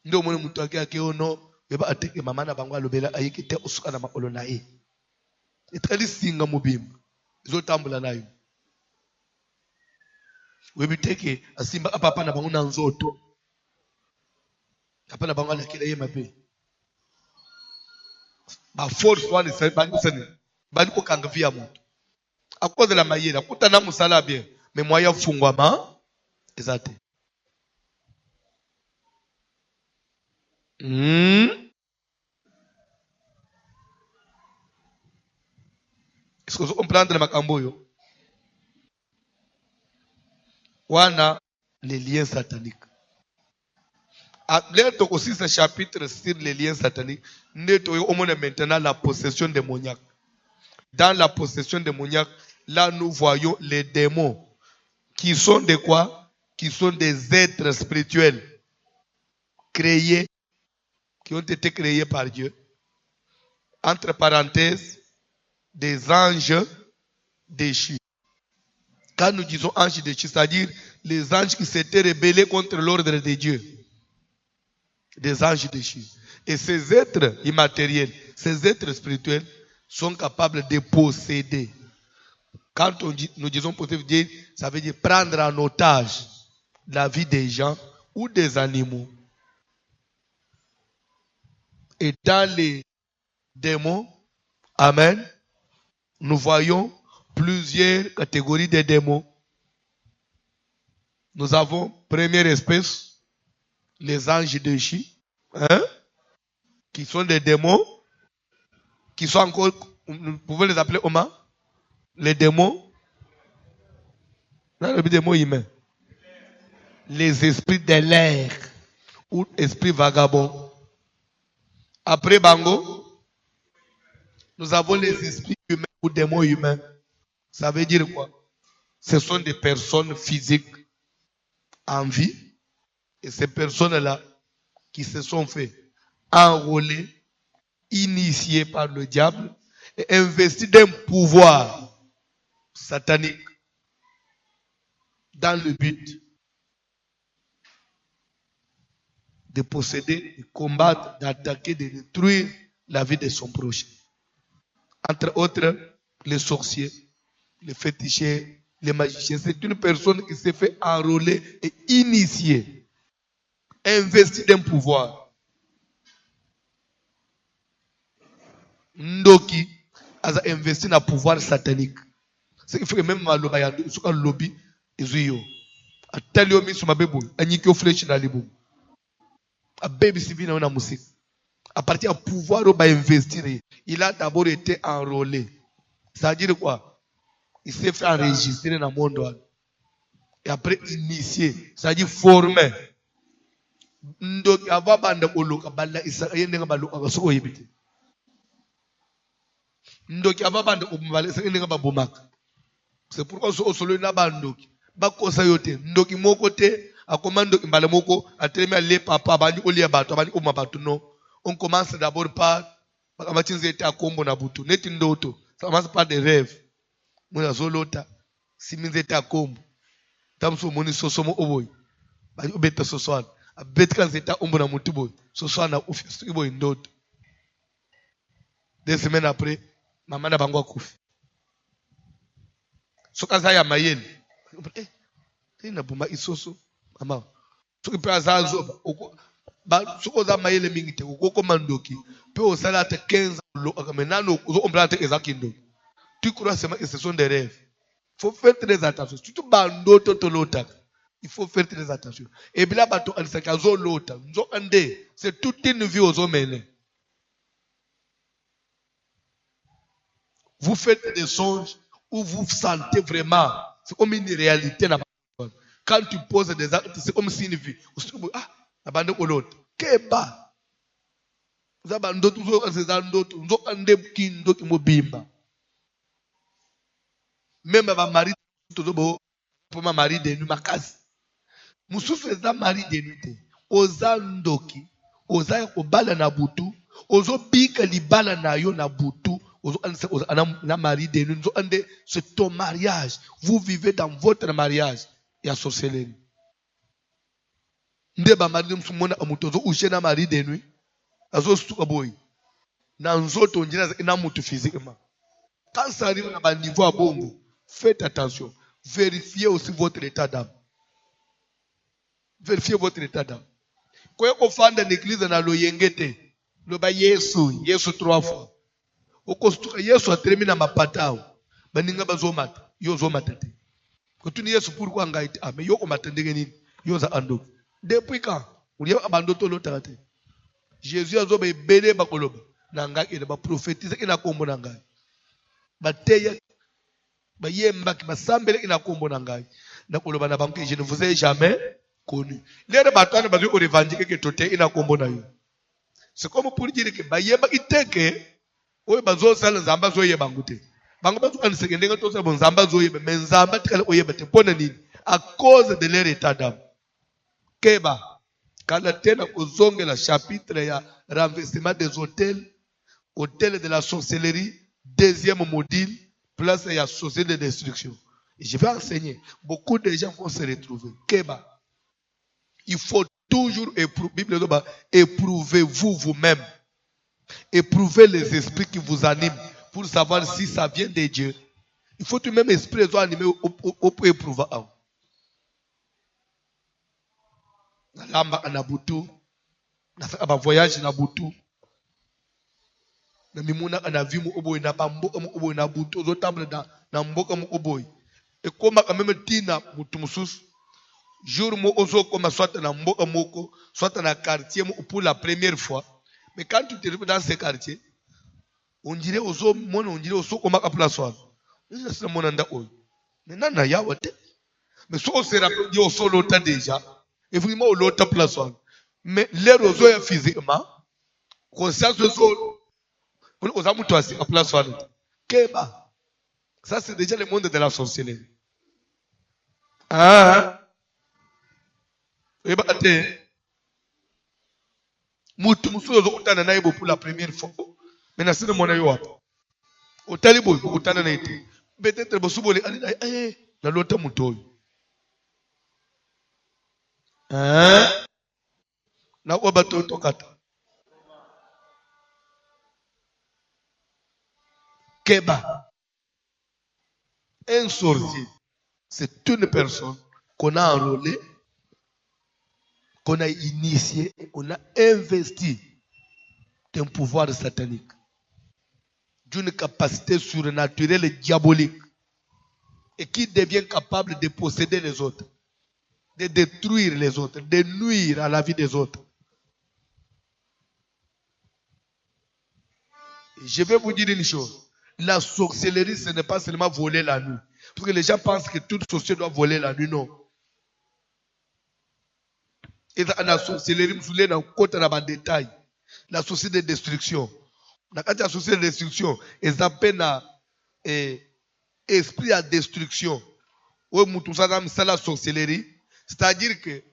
Ndo mwana mutu ake ono beba ateke mama na bango alobela ayeke te osuka na makolo na ye. Etali singa mobimba. Zotambula nayo. Webiteke asimba apapa na bango na nzoto. Apana bango na kila ye mabe. Ba force wana sani bali ko kanga via moto. À cause de la maïra, kutana musala bien, mais moi ya fungwama ezate. Est-ce que vous comprenez makambo yo? Wana les liens sataniques. L'air aussi ce chapitre sur les liens sataniques, on a maintenant la possession démoniaque. Dans la possession démoniaque, là nous voyons les démons qui sont de quoi? Qui sont des êtres spirituels créés, qui ont été créés par Dieu. Entre parenthèses, des anges déchus. Quand nous disons anges déchus, c'est-à-dire les anges qui s'étaient rebellés contre l'ordre de Dieu. Des anges déchus. Et ces êtres immatériels, ces êtres spirituels sont capables de posséder. Quand nous disons posséder, ça veut dire prendre en otage la vie des gens ou des animaux. Et dans les démons, amen, nous voyons plusieurs catégories de démons. Nous avons, première espèce, les anges déchus, qui sont des démons, qui sont encore, vous pouvez les appeler comment? Les démons, non, les démons humains. Les esprits de l'air, ou esprits vagabonds. Après Bango, nous avons les esprits humains ou démons humains. Ça veut dire quoi? Ce sont des personnes physiques en vie. Et ces personnes-là qui se sont fait enrôler, initiées par le diable et investies d'un pouvoir satanique dans le but de posséder, de combattre, d'attaquer, de détruire la vie de son prochain. Entre autres, les sorciers, les féticheurs, les magiciens. C'est une personne qui s'est fait enrôler et initier, investie d'un pouvoir. Ndoki a investi dans le pouvoir satanique. Ce qui fait que même Maloba Yando, ce qu'on lobby, ils ont eu. A Taliomi sur ma bébou, a Nikyo Flesh dans les bouts. À partir du pouvoir où investir, il a d'abord été enrôlé. Ça veut dire quoi? Il s'est fait enregistrer dans le monde. Et après, initié. Ça veut dire formé. Donc, avant banda oloka banda isakayende nga baluka kasoko yibiti. Ndoki avant banda omumbale isakayende nga babomaka. C'est pourquoi so osolo na bandoki. Bakosa yote. Ndoki moko te, akoma ndoki mbale moko, atelemi ale papa, abandi olia bato, abandi oma bato no. On commence d'abord par, bakamachinze ete akombo na butu. Neti ndoto. Ça commence par des rêves. Muna zolota. Siminze ete akombo. Tamso moni sosomo oboy. Bani obeta soswana. Abetka zeta ombo na mutu boy. Soswana office boy ndoto. 2 semaines après, maman na bango akufi. Soka za ya mayele. Na buma isoso. Mama. Soki pe azazo ba soko za mayele mingi te ukoko mandoki. Pe osala te 15 lo akamenano zo ombra te ezakindo. Tu crois seulement que ce sont des rêves. Il faut faire très attention. Surtout bandoto to lota. Il faut faire très attention. Et bien là, bato alisaka zo lota. Nzo ande. C'est toute une vie aux hommes. Vous faites des songes où vous sentez vraiment. C'est comme une réalité. Quand tu poses des actes, c'est comme si une vie. Ah, la bande au l'autre. Keba. Vous avez un autre, vous avez un bimba. Même ma mari, pour ma mari de nuit, ma case. Mususu eza mari de nuit. Oza ndoki. Oza obala na butu. Ozo bika libala na yo na butu. Ozo na mari de nuit. C'est ton mariage. Vous vivez dans votre mariage. Ya sorcellerie. Nde ba mari msumona amuto ozo ushe na mari de nuit. Azo stuka boy. Na nzoto njina na mutu physiquement. Quand ça arrive à un niveau à bongo, faites attention. Vérifiez aussi votre état d'âme. Vérifiez votre état d'âme. Quand vous faites dans l'église, dans l'Oyengete, le ba Yesu 3 fois. Au costume, Yesu a terminé dans ma patao. Baninga bazomata, yo zomata te. Quand tu dis Yesu pourquoi ngaite, ah mais yo komata ndengeni, yo za ando. Depuis quand? On y a abandonné l'autre. Jésus a zobé belé bakoloba. Nanga il va prophétiser ina kombo nanga. Bateya bayemba ki basambele ina kombo nanga. Na koloba na banque je ne vous ai jamais connu. Les batana bazu ko revendiquer que toté ina kombo na yo. C'est comme pour dire que bayemba iteke oyo bazo sala nzamba zo yeba ngute. Bango bazu kaniseke ndenga to sa nzamba zo yeba mais nzamba tikala oyeba te pona nini à cause de leur état d'âme. Keba kala tena kozongela chapitre ya renversement des hôtels. Hôtel de la sorcellerie, 2e module, place et société de destruction. Et je vais enseigner. Beaucoup de gens vont se retrouver. Keba. Il faut toujours éprouver vous-même. Éprouvez les esprits qui vous animent pour savoir si ça vient de Dieu. Il faut tout même esprit animé au éprouver. Lamba anabutu. Na voyage nabutu. Na mimuna na vimu oboy na bamboka mu oboy na butu ozo table na mboka mu oboy e koma quand même tina mutu mususu jour mo ozo koma soit na mboka moko soit na quartier pour la première fois mais quand tu te retrouves dans ce quartier on dirait ozo mona on dirait ozo koma ka place wa c'est mon anda oy mais nana ya wote mais so on se rappelle di ozo lota déjà et vraiment au lota place wa mais l'air ozo est physiquement conscience ozo Keba. Ça, c'est déjà le monde de la sorcellerie. Ah. Pour la première fois. Mais c'est mon aïe. Au talibo, peut-être que la lota mutoy. Ah. Na obato tokata. Keba. Un sorcier, c'est une personne qu'on a enrôlée, qu'on a initiée, qu'on a investi d'un pouvoir satanique, d'une capacité surnaturelle et diabolique, et qui devient capable de posséder les autres, de détruire les autres, de nuire à la vie des autres. Je vais vous dire une chose. La sorcellerie, ce n'est pas seulement voler la nuit. Parce que les gens pensent que toute sorcière doit voler la nuit. Non. Et la sorcellerie, vous voulez dans le détail. La société de destruction. La société de destruction, ils appellent esprit de destruction. Ou la sorcellerie. C'est-à-dire que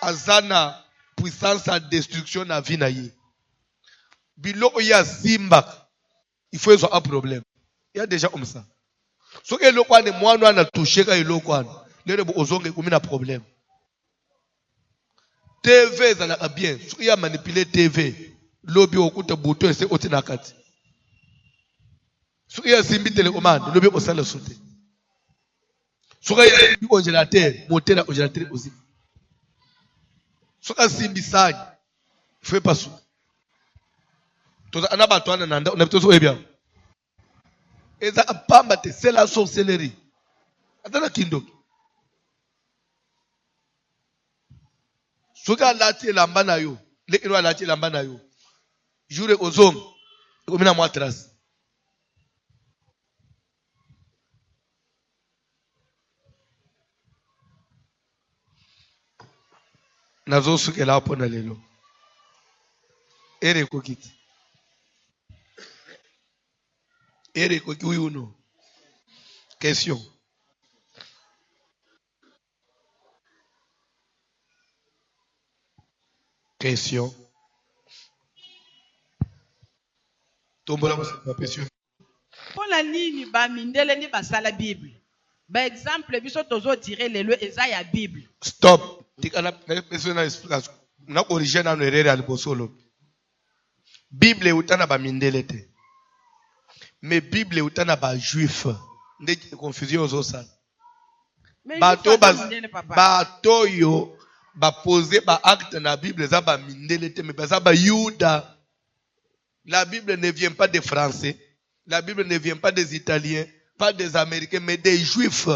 azana puissance de destruction na vie na ye. Biloko ya simba, il faut avoir un problème. Il y a déjà comme ça. Ce que le quan moi nous a touché quand le quan, le ozonge comme un problème. TV ça n'a bien. Ce qu'il y a manipulé TV, lobby au côté bouton c'est au tinakati. Ce qu'il y a simbi télécommande, lobby au salle sauter. Ce qu'il y a simbi congélateur, moteur à congélateur aussi. Ce qu'il y a simbi sage, il faut pas ça. C'est la sorcellerie. Attends, Kindo. Soka lati lamba na yo, le ino lati lamba na yo. Jure ozong, omina matras. Nazo suke la pona lelo. Ere kokiti. Ere koki uyuno. Question. Question. Tombola ma question. Pour la ligne, ba mindele ni basala Bible. Par exemple, biso tozo tirer les lois Esaïa Bible. Stop. Tikana question na explication. Na origine na erreur ya libosolo. Bible utana ba mindele te. Mais Bible utana ba juif. Ndé confusion zo ça. Bato yo ba poser ba acte na Bible za ba mindele te mais ba za ba Yuda. La Bible ne vient pas des Français. La Bible ne vient pas des Italiens, pas des Américains, mais des Juifs.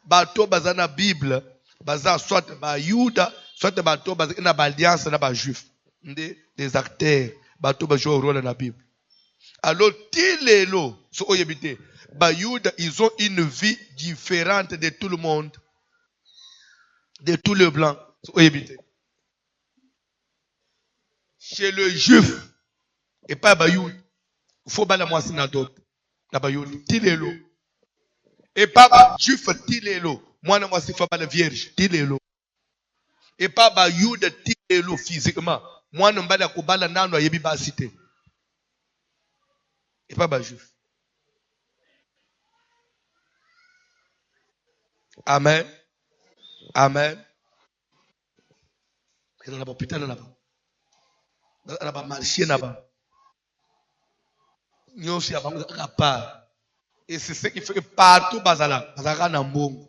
Bato bazana Bible, baza soit ba Yuda, soit bato bazana ba alliance na ba Juif. Des acteurs, bato ba jouer rôle dans la Bible. Alors tilelo, so oyebite, ba Yuda, ils ont une vie différente de tout le monde, de tous les blancs. So oyebite. Chez le Juif et pas ba Yuda. Il faut bala moi synagogue. La bayoli tilelo. Et pas ba juif tilelo. Moi moi c'est pas la vierge tilelo. Et pas ba yuda tilelo physiquement. Moi non bala ko bala nano yebi ba cité. Et pas ba juif. Amen. Amen. Et dans la hôpital là-bas. Dans la marché là-bas. Et c'est ce qui fait que partout bazala na mbongo.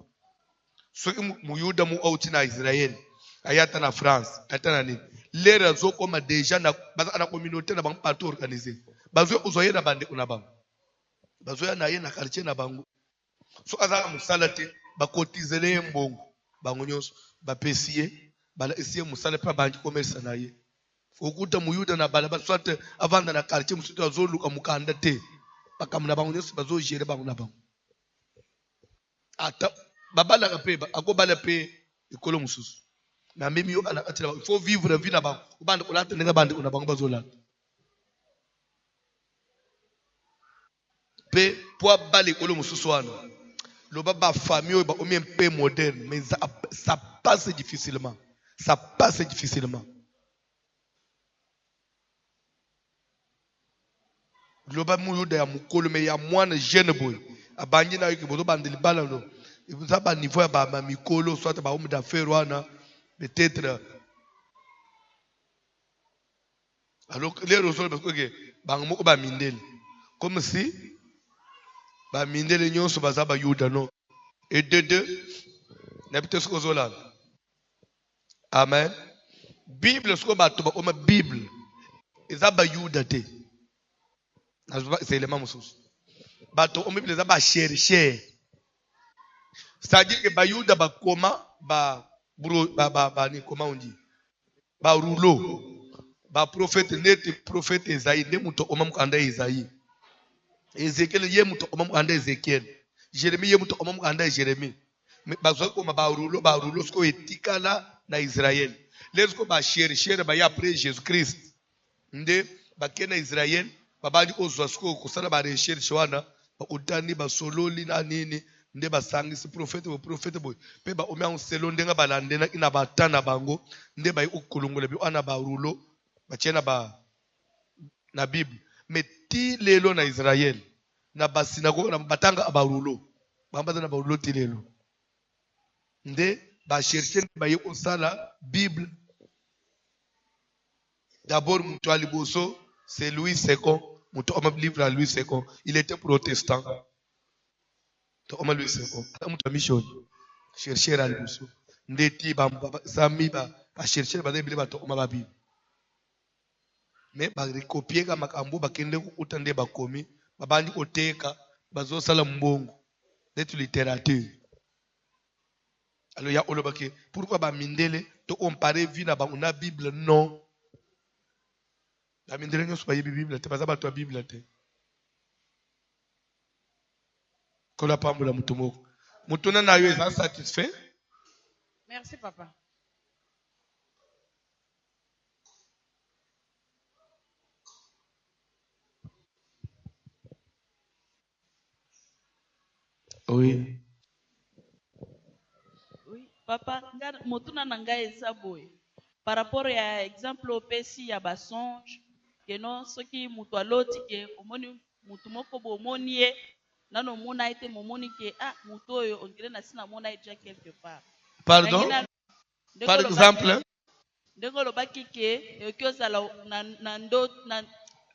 Ceux qui muyuda mu outi na Israël, ayata na France, ayata na ni. Les réseaux comme déjà na bazana communauté na bang partout organisé. Bazo uzoye na bande kuna bang. Bazo ya na ye na quartier na bango. So azala musalate ba cotizele mbongo. Bango nyos ba pesier, bala esier musale pa bangi commerce na ye. Okuta muyuda na balaba soit avant na quartier musutu azoluka mukanda te bakamuna bangu nyose bazo gérer bangu na bangu ata babala kape akobala pe ikolo mususu na mimi yo ana atela il faut vivre vie na bangu ubanda kolata nenga bande una bangu bazolata pe po bale ikolo mususu wana lo baba famille ba omi un peu moderne mais ça passe difficilement Globa muyuda ya mukolo me ya mwana jeune boy abangi na yoki bozo bandeli bala lo ibuza ba niveau ya ba mikolo soit ba homme d'affaires wana peut-être alors les ressources parce que bango moko ba mindele comme si ba mindele nyonso baza ba yuda non et de deux na peut-être ko zola amen bible sko ba to ba o ma bible eza ba yuda te. C'est le même chose. Bato on bible ba chercher. C'est-à-dire que ba yuda ba koma ba ni comment on dit? Ba rouleau. Ba prophète net prophète Esaïe ne muto oma mukanda Esaïe. Ezekiel ye muto omam anda Ezekiel. Jérémie ye muto omam anda Jérémie. Mais bazo ko barulo sko etikala na Israël. Les ko ba chercher ba ya après Jésus Christ. Nde bakena Israël babali ozwa sko kusala ba recherche wana ba utani ba sololi na nini nde basangisi prophète boy pe ba omya onselo ndenga balandena ina batana bango nde ba ukulungula bi ana ba rulo bachena ba na Bible. Mais ti lelo na Israël na basinagogue na batanga abarulo bambaza na barulo ti lelo nde ba chercher ba yeko sala Bible. D'abord mutu aliboso c'est Louis II, mutu oma livre à Louis II, il était protestant. To oma Louis II mutu mission chercher aliboso nde ti ba sami ba chercher ba Bible ba to oma ba Bible. Mais ba recopier ka makambo bakende ku utande bakomi babandi oteka bazo sala mbongo d'être littérature. Alors ya olobake pourquoi ba mindele to comparer vie na ba una Bible non. La mindele nyo soba yebi Bible te bazaba to Bible te. Kola pambola mutu moko. Mutu na yo est satisfait? Merci, papa. Oui. Oui, papa, motuna nanga eza boye. Par rapport à exemple au pesi ya basonge, que non soki mutu aloti ke omoni mutu moko bo omoni ye nano mona ete momoni ke mutu oyo on dirait na sina mona déjà quelque part. Pardon? Par exemple, ndeko lobaki ke kyozala na ndo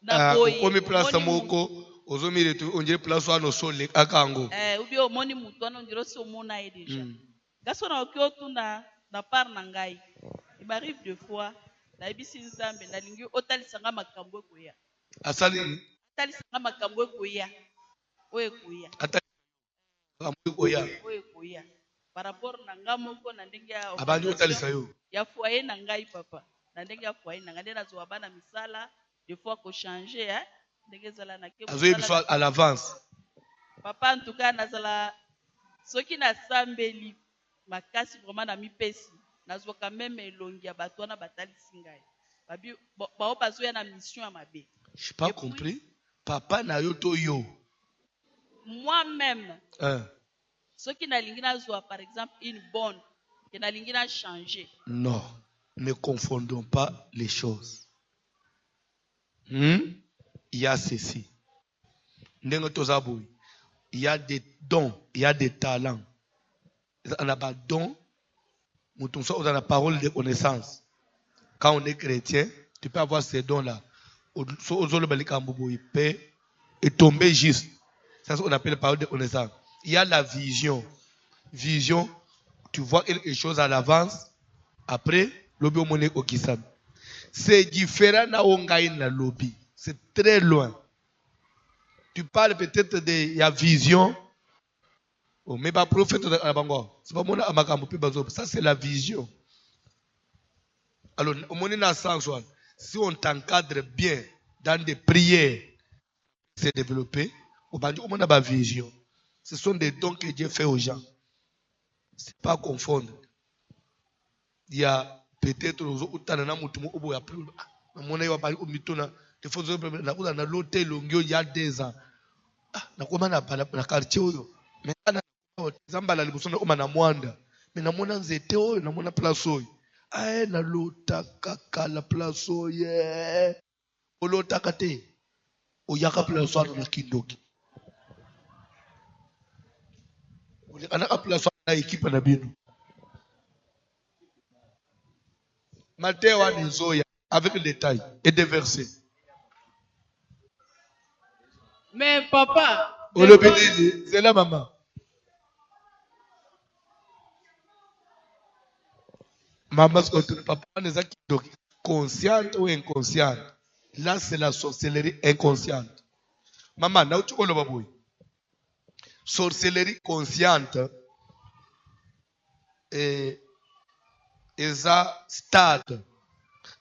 na boye. Komi place moko ozomire tu on dirait place wana sole akango. Ubi omoni mutu wana on dirait si omona ye déjà. Gaso na okyo tuna na part na ngai. Il m'arrive deux fois na ebisi nzambe na lingi otalisanga makambo ekoya. Asali Otalisanga makambo ekoya. Oye koya. Oye koya. Par rapport na ngamoko na ndenge ya abandi otalisa yo. Ya foyer na ngai papa. Na ndenge ya foyer na ngai na zo bana misala des fois ko changer ndenge zala na ke. Azo yebiso à l'avance. Papa en tout cas nazala soki na sambeli makasi vraiment na mipesi. Nazwa quand même elongi ya bato wana batalisi ngai. Babi bao bazoya na mission ya mabe. Je pas compris. Papa na yo to yo. Moi-même. Soki na lingi nazwa par exemple une bonne que na lingi na changer. Non, ne confondons pas les choses. Il y a ceci. Ndengo tozaboui. Il y a des dons, il y a des talents. On a pas de dons. On a la parole de connaissance. Quand on est chrétien, tu peux avoir ces dons-là. Il peut tomber juste. C'est ce qu'on appelle la parole de connaissance. Il y a la vision. Vision, tu vois quelque chose à l'avance. Après, lobby au monnaie au kisam. C'est différent na ongaï na lobby. C'est très loin. Tu parles peut-être de la vision. Oh, mais pas prophète de la bango. C'est pas mon amakambo pe bazo. Ça c'est la vision. Alors, au moment où si on t'encadre bien dans des prières, c'est développé. Au moment où la vision, ce sont des dons que Dieu fait aux gens. C'est pas confondre. Il y a peut-être aux autres na mutumo obo ya plus. Mona yo ba o mitona. Des fois na l'hôtel il y a 2 ans. Na koma na quartier oyo. Mais na zambala libusona o mana mwanda. Mais na mona nzete oyo na mona place oyo. Ae na lota kaka la place oyo. O lota kate. O yaka place oyo na kindoki. O yaka place oyo na équipe na bino. Matthieu wa Zoya avec le détail et des versets. Mais papa, c'est la maman. Maman, papa n'est pas consciente ou inconsciente. Là, c'est la sorcellerie inconsciente. Maman, là où tu vois le babouille. Sorcellerie consciente et eza stade.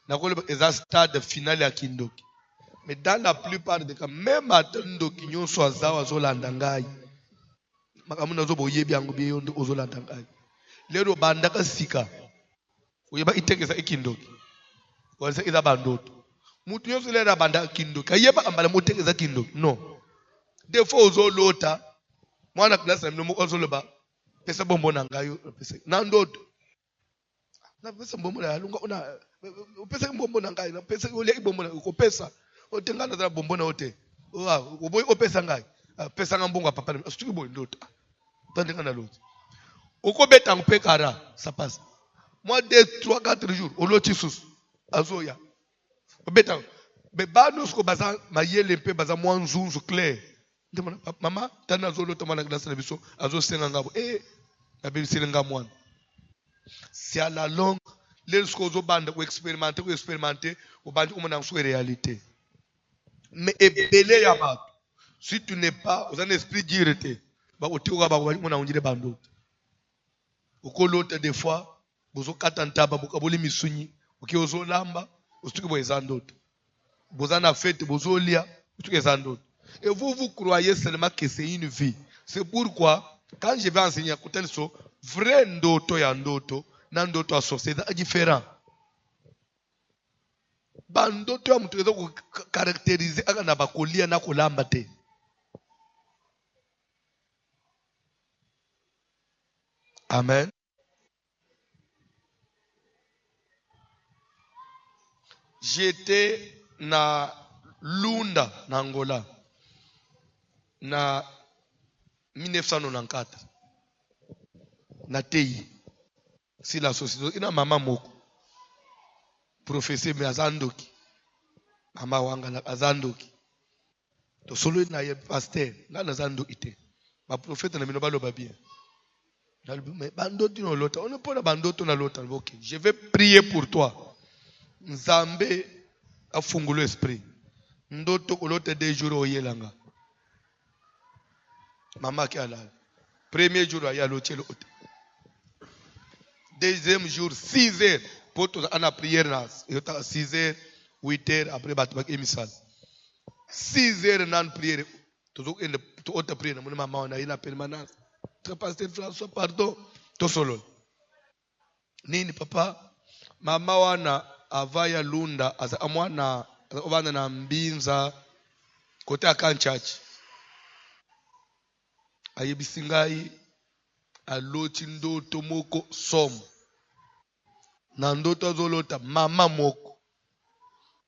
Nakolo eza stade final ya kindoki. Mais dans la plupart des cas, même à Tendo qui n'y soit Zawa Zolandangai, Makamuna Zobo Yebi Angobi Ozolandangai. Lero Bandaka Sika, Uyaba Itekesa Ikindoki, or say Ida Bandot. Mutuyo Lera Banda Kindoki, Ayaba Ambalamotek is a Kindoki. No. Therefore, Zolota, one of class and no more also about Pesa Bombonangayo, Nandot. Na pesa bombona lunga una pesa bombona ngai na pesa ole bombona ko pesa o tengana za bombona ote o boy o pesa ngai pesa ngambonga papa asuki boy ndota tandengana lot o ko beta ngpe kara ça passe moi 2 3 4 jours o loti sus azoya o beta be bano sko baza mayele mpe baza mwa nzunzu clair ndemana mama tana zolo to mana grâce na biso azo senga ngabo na bibi senga mwana. C'est à la longue, les choses ou expérimenter, ou dans une réalité. Mais ébélé yabat. Si tu n'es pas dans un esprit d'irrité, bah au tiro bah on a dit bandot. Au colote des fois, vous au katanta bah vous kaboli misuni, au qui ozo lamba, au truc vous ezandot. Vous en a fait, vous au lia, au truc ezandot. Et vous croyez seulement que c'est une vie. C'est pourquoi quand je vais enseigner à côté de ça, vrai ndoto ya ndoto na ndoto ya société est différent. Ba ndoto ya mtu ko caractériser aka na bakolia na kolamba te. Amen. J'étais na Lunda na Angola na 1994. Na tei si la société ina mama moko professeur me azandoki mama wanga na azandoki to solo na ye pasteur na azandoki te ba prophète na mino baloba bien na mais bandoto no lota on ne peut pas bandoto na lota. OK, je vais prier pour toi. Nzambe afungula esprit ndoto olote 2 jours oyelanga mama ki ala premier jour ya lotelo. Deuxième jour, 6 heures. Pour tout la prière, 6 heures, 8 heures, après battre émissal. 6 heures dans la prière. Tout autre prière, mon maman, on a une permanence. Pasteur François, pardon. Tout solo. Nini papa, mama wana avaya Lunda, asa amwana, wana na mbinza, kote akan church. Ayebisingai, aloti ndoto moko somo na ndoto zolota mama moko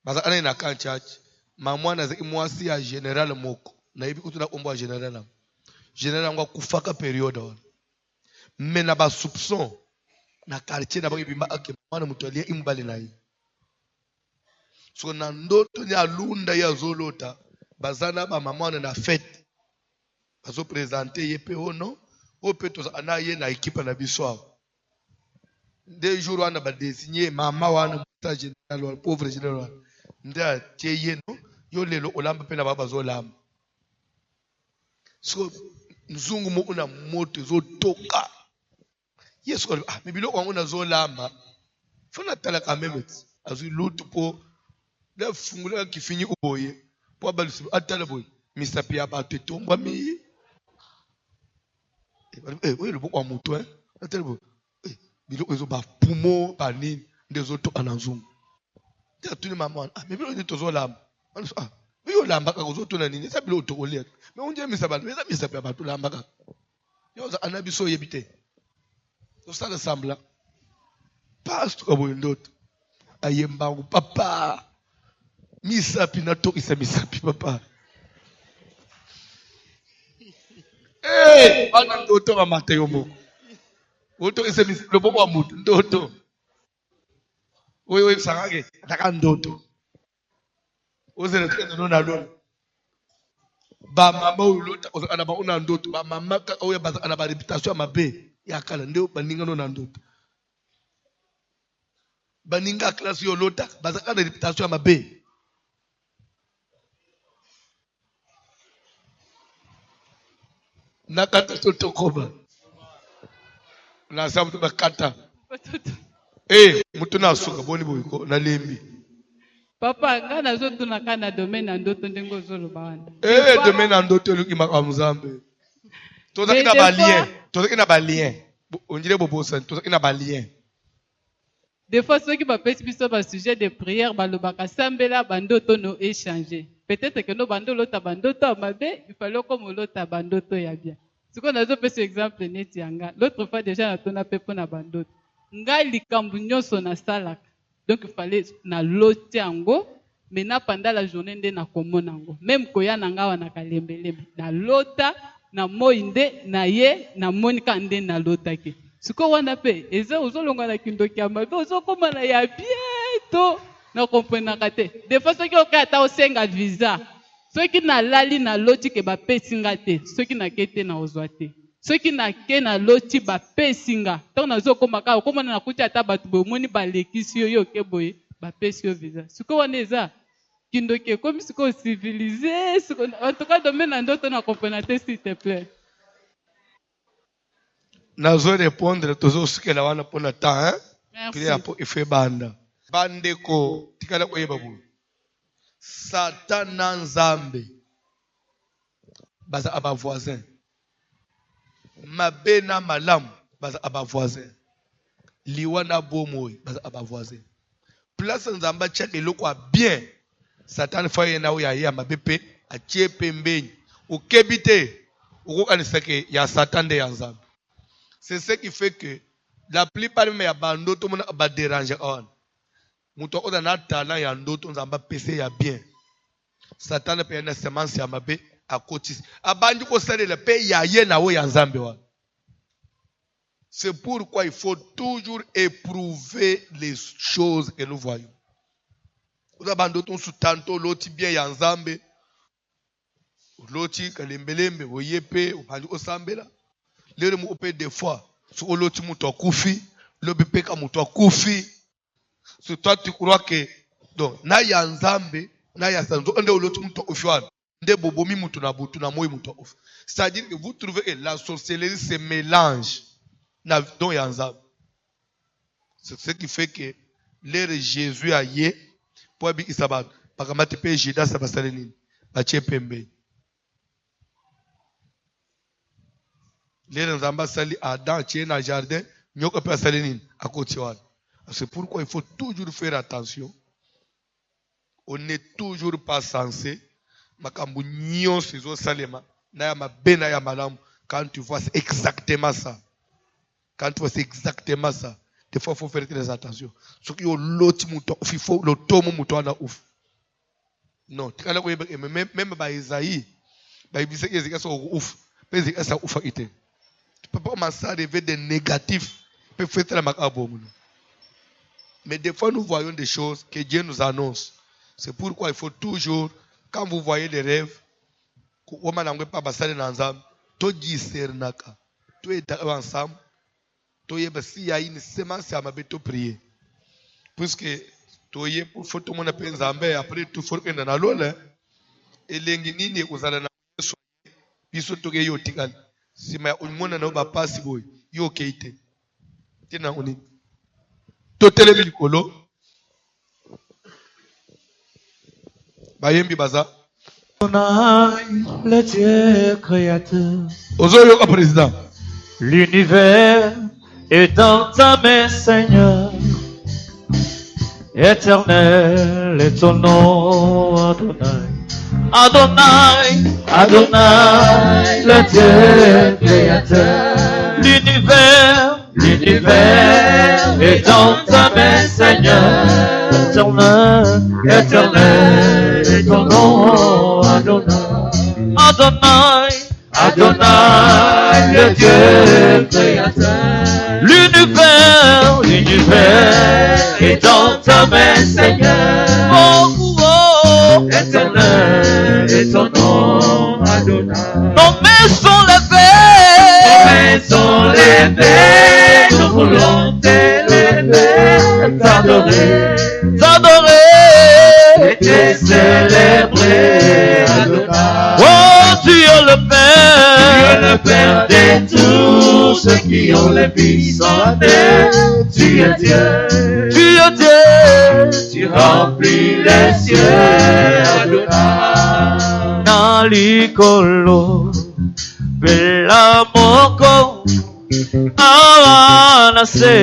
baza ana na kan church mama na zaki mwasi ya general moko na hivi kutuna ombo ya general ngwa kufaka period on mais na ba soupçon na quartier na bimba ake mwana mutolia imbali na hii so na ndoto ya Lunda ya zolota bazana ba mama na fête bazo présenter yepe ono au peut ana ye na équipe na biso 2 jours wana ba désigner mama wana muta général pauvre général nda tieye no yo lelo olamba pe na baba zolamba so nzungu mo una moto zo toka yesu mibilo wangu na zolamba fona tala quand même azu lutu po la fungula kifini uboye po balusi atala boy misapia ba tetomba mi oui le boko mutu atala boy biloko ezo ba pumo ba nini ndezo to anazungu ta tuni mama mibilo ni tozolamba yo lamba ka kuzoto na nini sa biloko to kolia me unje misaba meza misapia ba to lamba ka yo za anabiso yebite to sala sambla pastor kabo ndoto ayemba papa misapi na to isa misapi papa ana ndoto mama teyo moko Oto ese le bobo amutu ndoto. Wewe sangage ataka ndoto. Ozele tendo na lona. Ba mama ulota ana ba una ndoto ba mama ka oya ba ana ba reputation mabe ya kala ndio baninga no na ndoto. Baninga class yo lota ba za kana reputation mabe. Nakata totokoba. Na sababu bakata mtu na suka boni boyiko na lembi Papa, nga nazotuna na domaine na ndoto ndenge ozoloba wana. Domaine na ndoto eluki makambo Nzambe. Tozaki na balien. On dirait bobosa, tozaki na balien. Des fois, ceux qui m'appellent sur le sujet de prière, balobaka sambela bandoto no échanger. Peut-être que nos bandoto lota bandoto mabe, il fallait comme lota bandoto ya bien. Ce qu'on a fait ce exemple net yanga. L'autre fois déjà na tona pepo na bandoto. Nga likambu nyonso na salaka. Donc il fallait na lote yango, mais na pendant la journée nde na komona yango. Même koya na nga wana kalembelembe. Na lota, na moinde, na ye, na monika nde na lota ke. Siko wana pe, eza ozolonga na kindoki ya mabe, ozokoma na ya bientôt. Na comprendre kate. Des fois ceux qui ont ata osenga visa. Ceux qui na lali na loti ke ba pesinga te, ceux qui na kete na ozwa te. Ceux qui na ke na loti ba pesinga. Tant na zokoma ka, okoma na kuti ata batu bomoni ba lekisi yo ke boye, ba pesi yo visa. Siko wana eza kindoki comme siko civilisé, en tout cas domaine na ndoto na comprendre te s'il te plaît. Nazo répondre tozo sikela wana pona temps, Merci. Kile apo ife banda. Bandeko tikala koyeba bu. Satan na Nzambe. Baza aba voisin. Mabe na malamu baza aba voisin. Liwa na bomoy baza aba voisin. Place Nzamba cheke lokwa bien. Satan faye na uya ya mabepe achie pembeni. Ukebite ukokaniseke ya Satan de ya Nzambe. C'est ce qui fait que la plupart même ya bando tout le monde va déranger on. Muto oda na talent ya ndoto Nzamba pese ya bien. Satan pe na semence ya mabe akotisi. Abandi ko sale le pe ya ye na wo ya Nzambe wa. C'est pourquoi il faut toujours éprouver les choses que nous voyons. Oda bando ton sous tanto loti bien ya Nzambe. Loti kalembelembe oyepe obandi osambela. Lere mu ope des fois sur loti muto kufi, le bepeka muto kufi. So toi tu crois que donc na ya Nzambe na ya sanzo ande loti muto ofiwana nde bobomi muto na butu na moyi muto ofi. C'est-à-dire que vous trouvez que la sorcellerie se mélange na don ya Nzambe. C'est ce qui fait que l'ère Jésus a yé pour bi isaba pakamate pe Judas sabasaleni ba chepembe. L'ère Nzamba sali Adam tient dans le jardin, nyoko pe saleni à côté wana. C'est pourquoi il faut toujours faire attention. On n'est toujours pas censé makambu nyon sizo salema na ya mabe na ya malamu. Quand tu vois c'est exactement ça. Quand tu vois c'est exactement ça. Des fois il faut faire très attention. Ce qui est l'autre mouton, il faut le tomo mouton na ouf. Non, même ba Isaïe, ba ibise Ezekiel so ouf. Mais Ezekiel ça ouf ité. Tu peux pas commencer à rêver des négatifs. Tu peux faire la macabre. Mais des fois, nous voyons des choses que Dieu nous annonce. C'est pourquoi il faut toujours, quand vous voyez des rêves, tout discernaka, tout est ensemble, tout est si il y a une semence à ma bête prier. Puisque tout est pour tout le monde appelle Zambé, après tout faut que dans l'eau, et l'engini vous allez na biso to ke yo tikali. Si ma unmona na ba pasi boy, yo keite. Tina uni. Totele bilikolo. Bayembi baza. Le Dieu créateur. Ozoyo ka président. L'univers est dans ta main, Seigneur. Éternel est ton nom, Adonai. Adonai, Adonai, le Dieu créateur. L'univers est dans ta main, Seigneur. Éternel, éternel est ton nom, Adonai. Adonai, Adonai, le Dieu créateur. L'univers est dans ta main, Seigneur. Oh, oh, éternel est ton nom, Adonai. Nos mains sont levées. Nos mains sont levées. Nous voulons t'élever, t'adorer, t'adorer et te célébrer, Adonai. Oh, tu es le Père de tous pour ceux qui ont les vies sans terre. Tu es Dieu, tu es Dieu, tu remplis les cieux, Adonai. Nalikolo, bella moko, awanase,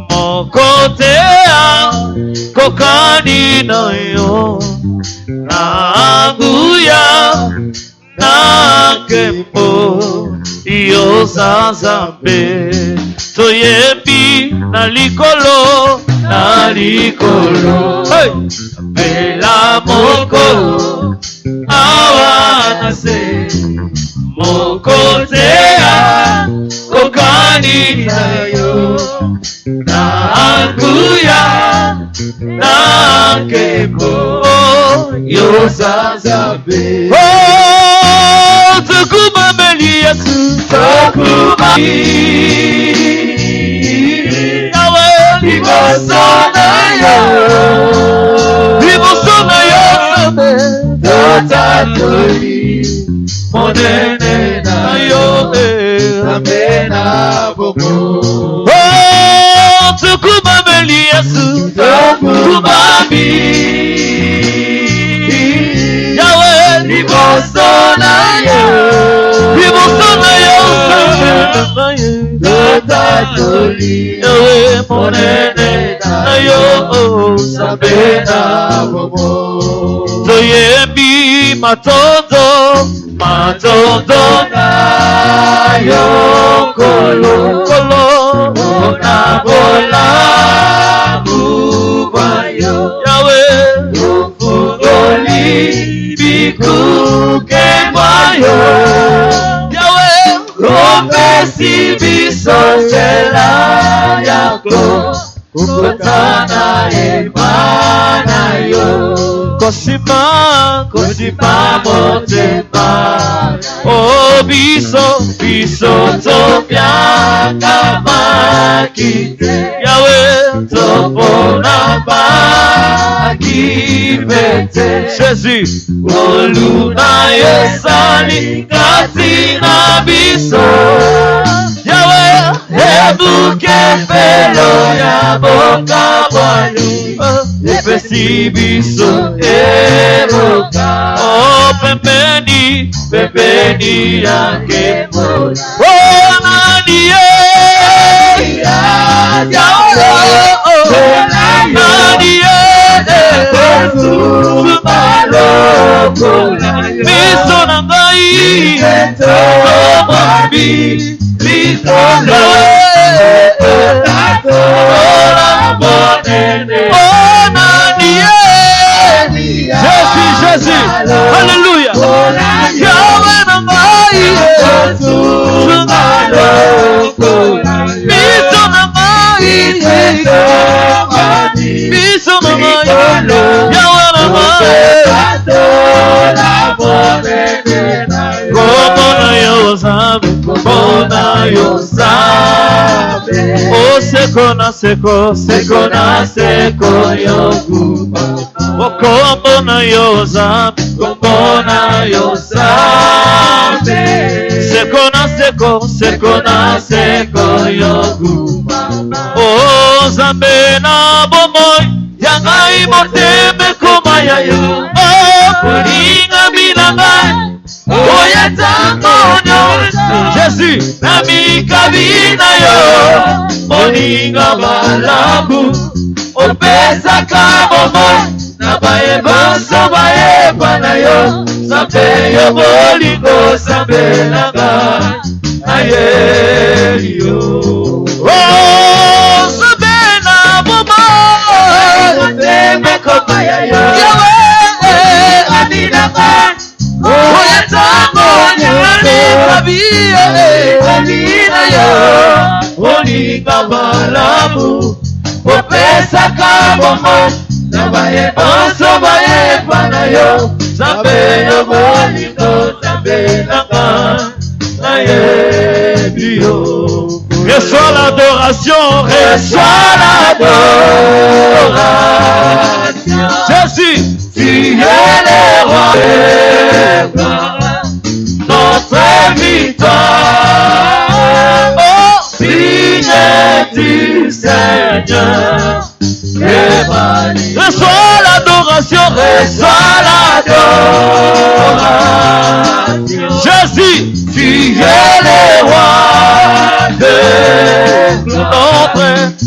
moko tea, kokani na yo, nanguya, nakempo, yo zazambe, toyebi, nalikolo, nalikolo, hey! Bella moko, awanase, mokotea, kokani nayo, naanguya, nakeko, yosazabe. Oh, tukuma meli Yesu, tukuma yawe, ibosona yo, ibosona yo, Tatatoli, monene na yo, amena boko. Oh, tukuma meli Yesu, tukuma mi, Yahweh, ibosona yo, Tatatoli, Yahweh, monene na yo, amena boko. Toyebi matondo, matondo na yo kolo, kolo, na bola mubayo, Yahweh, ufungoli bikuke mwayo, Yahweh, rompesi bisosela yako, ukutana emana yo. Kosima, kosima motema, oh biso, biso topia kama kite, Yahweh topona ba kipete, Jésus, oluna yesali katina biso, Yahweh, ebuke pelo ya boka bwani, epesi biso evoka, oh pepeni, pepeni yake mola, oh nani ye, nani ye, biso na ngai, tomabi, biso na Jésus, alléluia. Yahweh na ngai, biso na ngai, biso na ngai, Yahweh na ngai. Komona yo zambe, komona yo zambe, oh seko na seko, seko na seko yo kuba. Komona yo zambe, komona yo zambe, seko na seko, seko na seko yo kuba. Oh zambe na bomoi, yangai moteme komaya yo, oh kulinga bilangai, oya tango nyonso, Jésus na mikabina yo, moninga malamu, opesaka bomoi, na bayebonso bayeba na yo, Nzambe yo bolingo, Nzambe nanga nayeli yo. Oh, Nzambe na bomoi, motema komaya yo, Yahweh aminanga, oya tango nyani kabiye, amina yo, moninga malamu, opesaka bomoi, na bayebonso bayeba na yo, Nzambe yo bolingo, Nzambe nanga nayebi yo. Reçois l'adoration, reçois l'adoration. Jésus, tu es le roi des rois, notre victoire. du Seigneur est ma liberté. Reçois l'adoration, reçois l'adoration. Jésus, tu es le roi de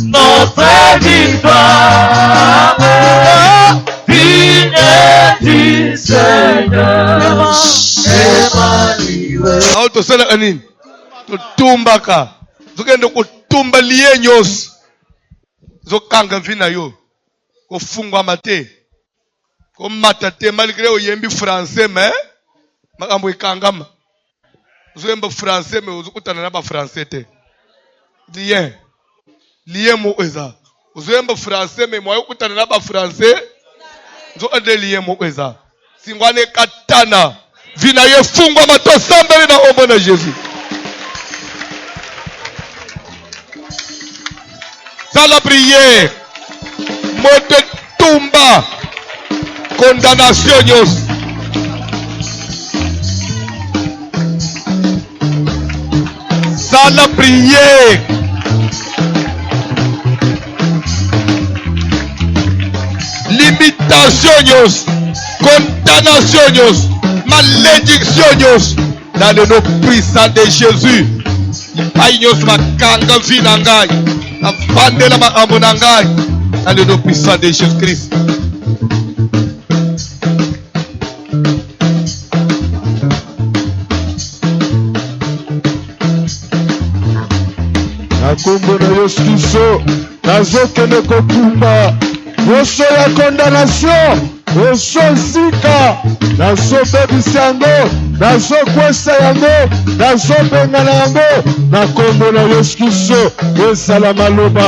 notre victoire. Victoire du Seigneur est ma liberté. Autosala kanini? Tutumbaka. Zokende kutumba liye nyos. Zokanga vina yo. Kofungwa mate. Komata te malgré oyembi français mais makambo ikangama. Zokemba français mais uzokutana na ba français te. Lien. Lien mo eza. Uzokemba français mais moyo kutana na ba français. Zokende lien mo eza. Singwane katana. Vina ye fungwa matosambele na ombo na Jésus. Dans la prière, mote tumba, condamnation nyos. Dans la prière, limitation nyos, condamnation nyos, malédiction nyos. Dans le nom puissant de Jésus, nyos makanga vinangai. Dans le nom puissant de Jésus-Christ. Nakombo na Yesu Kristo nazokende kotumba nyonso ya condamnation osozika nazobebisa yango nazokwesa yango nazobengana yango na kombo na Yesu Kristo ezala maloba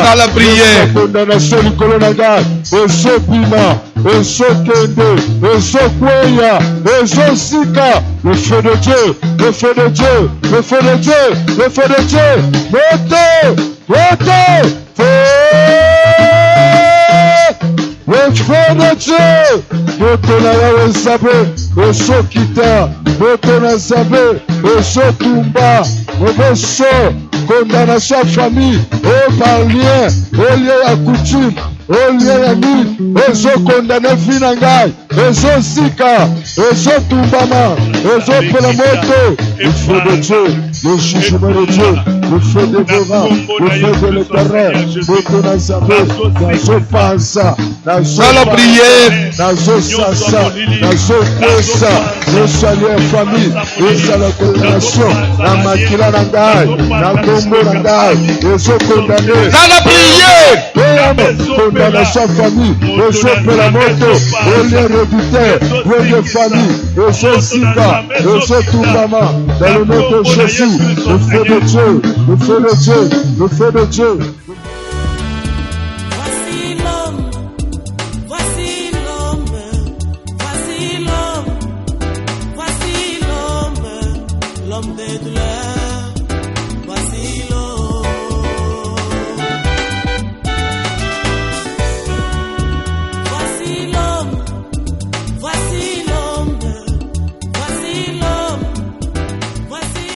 condamnation likolo na ngai ezobima ezokende ezokweya ezosika le feu de Dieu le feu de Dieu le feu de Dieu le feu de Dieu moto le feu de Dieu, moto na yawe nzambe, ezokita, moto na nzambe, ezotumba, moboso, condamnation à famille, au par lien, au lien à coutume, au lien à nuit, ezokondamne vie na ngai, ezosika, ezotumbama, ezopela moto, le feu de Dieu, le jugement de Dieu, le feu dévorant, le feu de l'éternel, moto na nzambe, nazopanza, la prière, nazosasa, nazokwesa, ezali ya famille, ezala condamnation, na makila na ngai, na kombo na ngai, ezokondamne. Dans la prière, condamnation famille, ezopela moto, olie rébuteur, olie famille, ezosika, ezotumbama, dans le nom de Jésus, le feu de Dieu, le feu de Dieu, le feu de Dieu. L'homme des douleurs.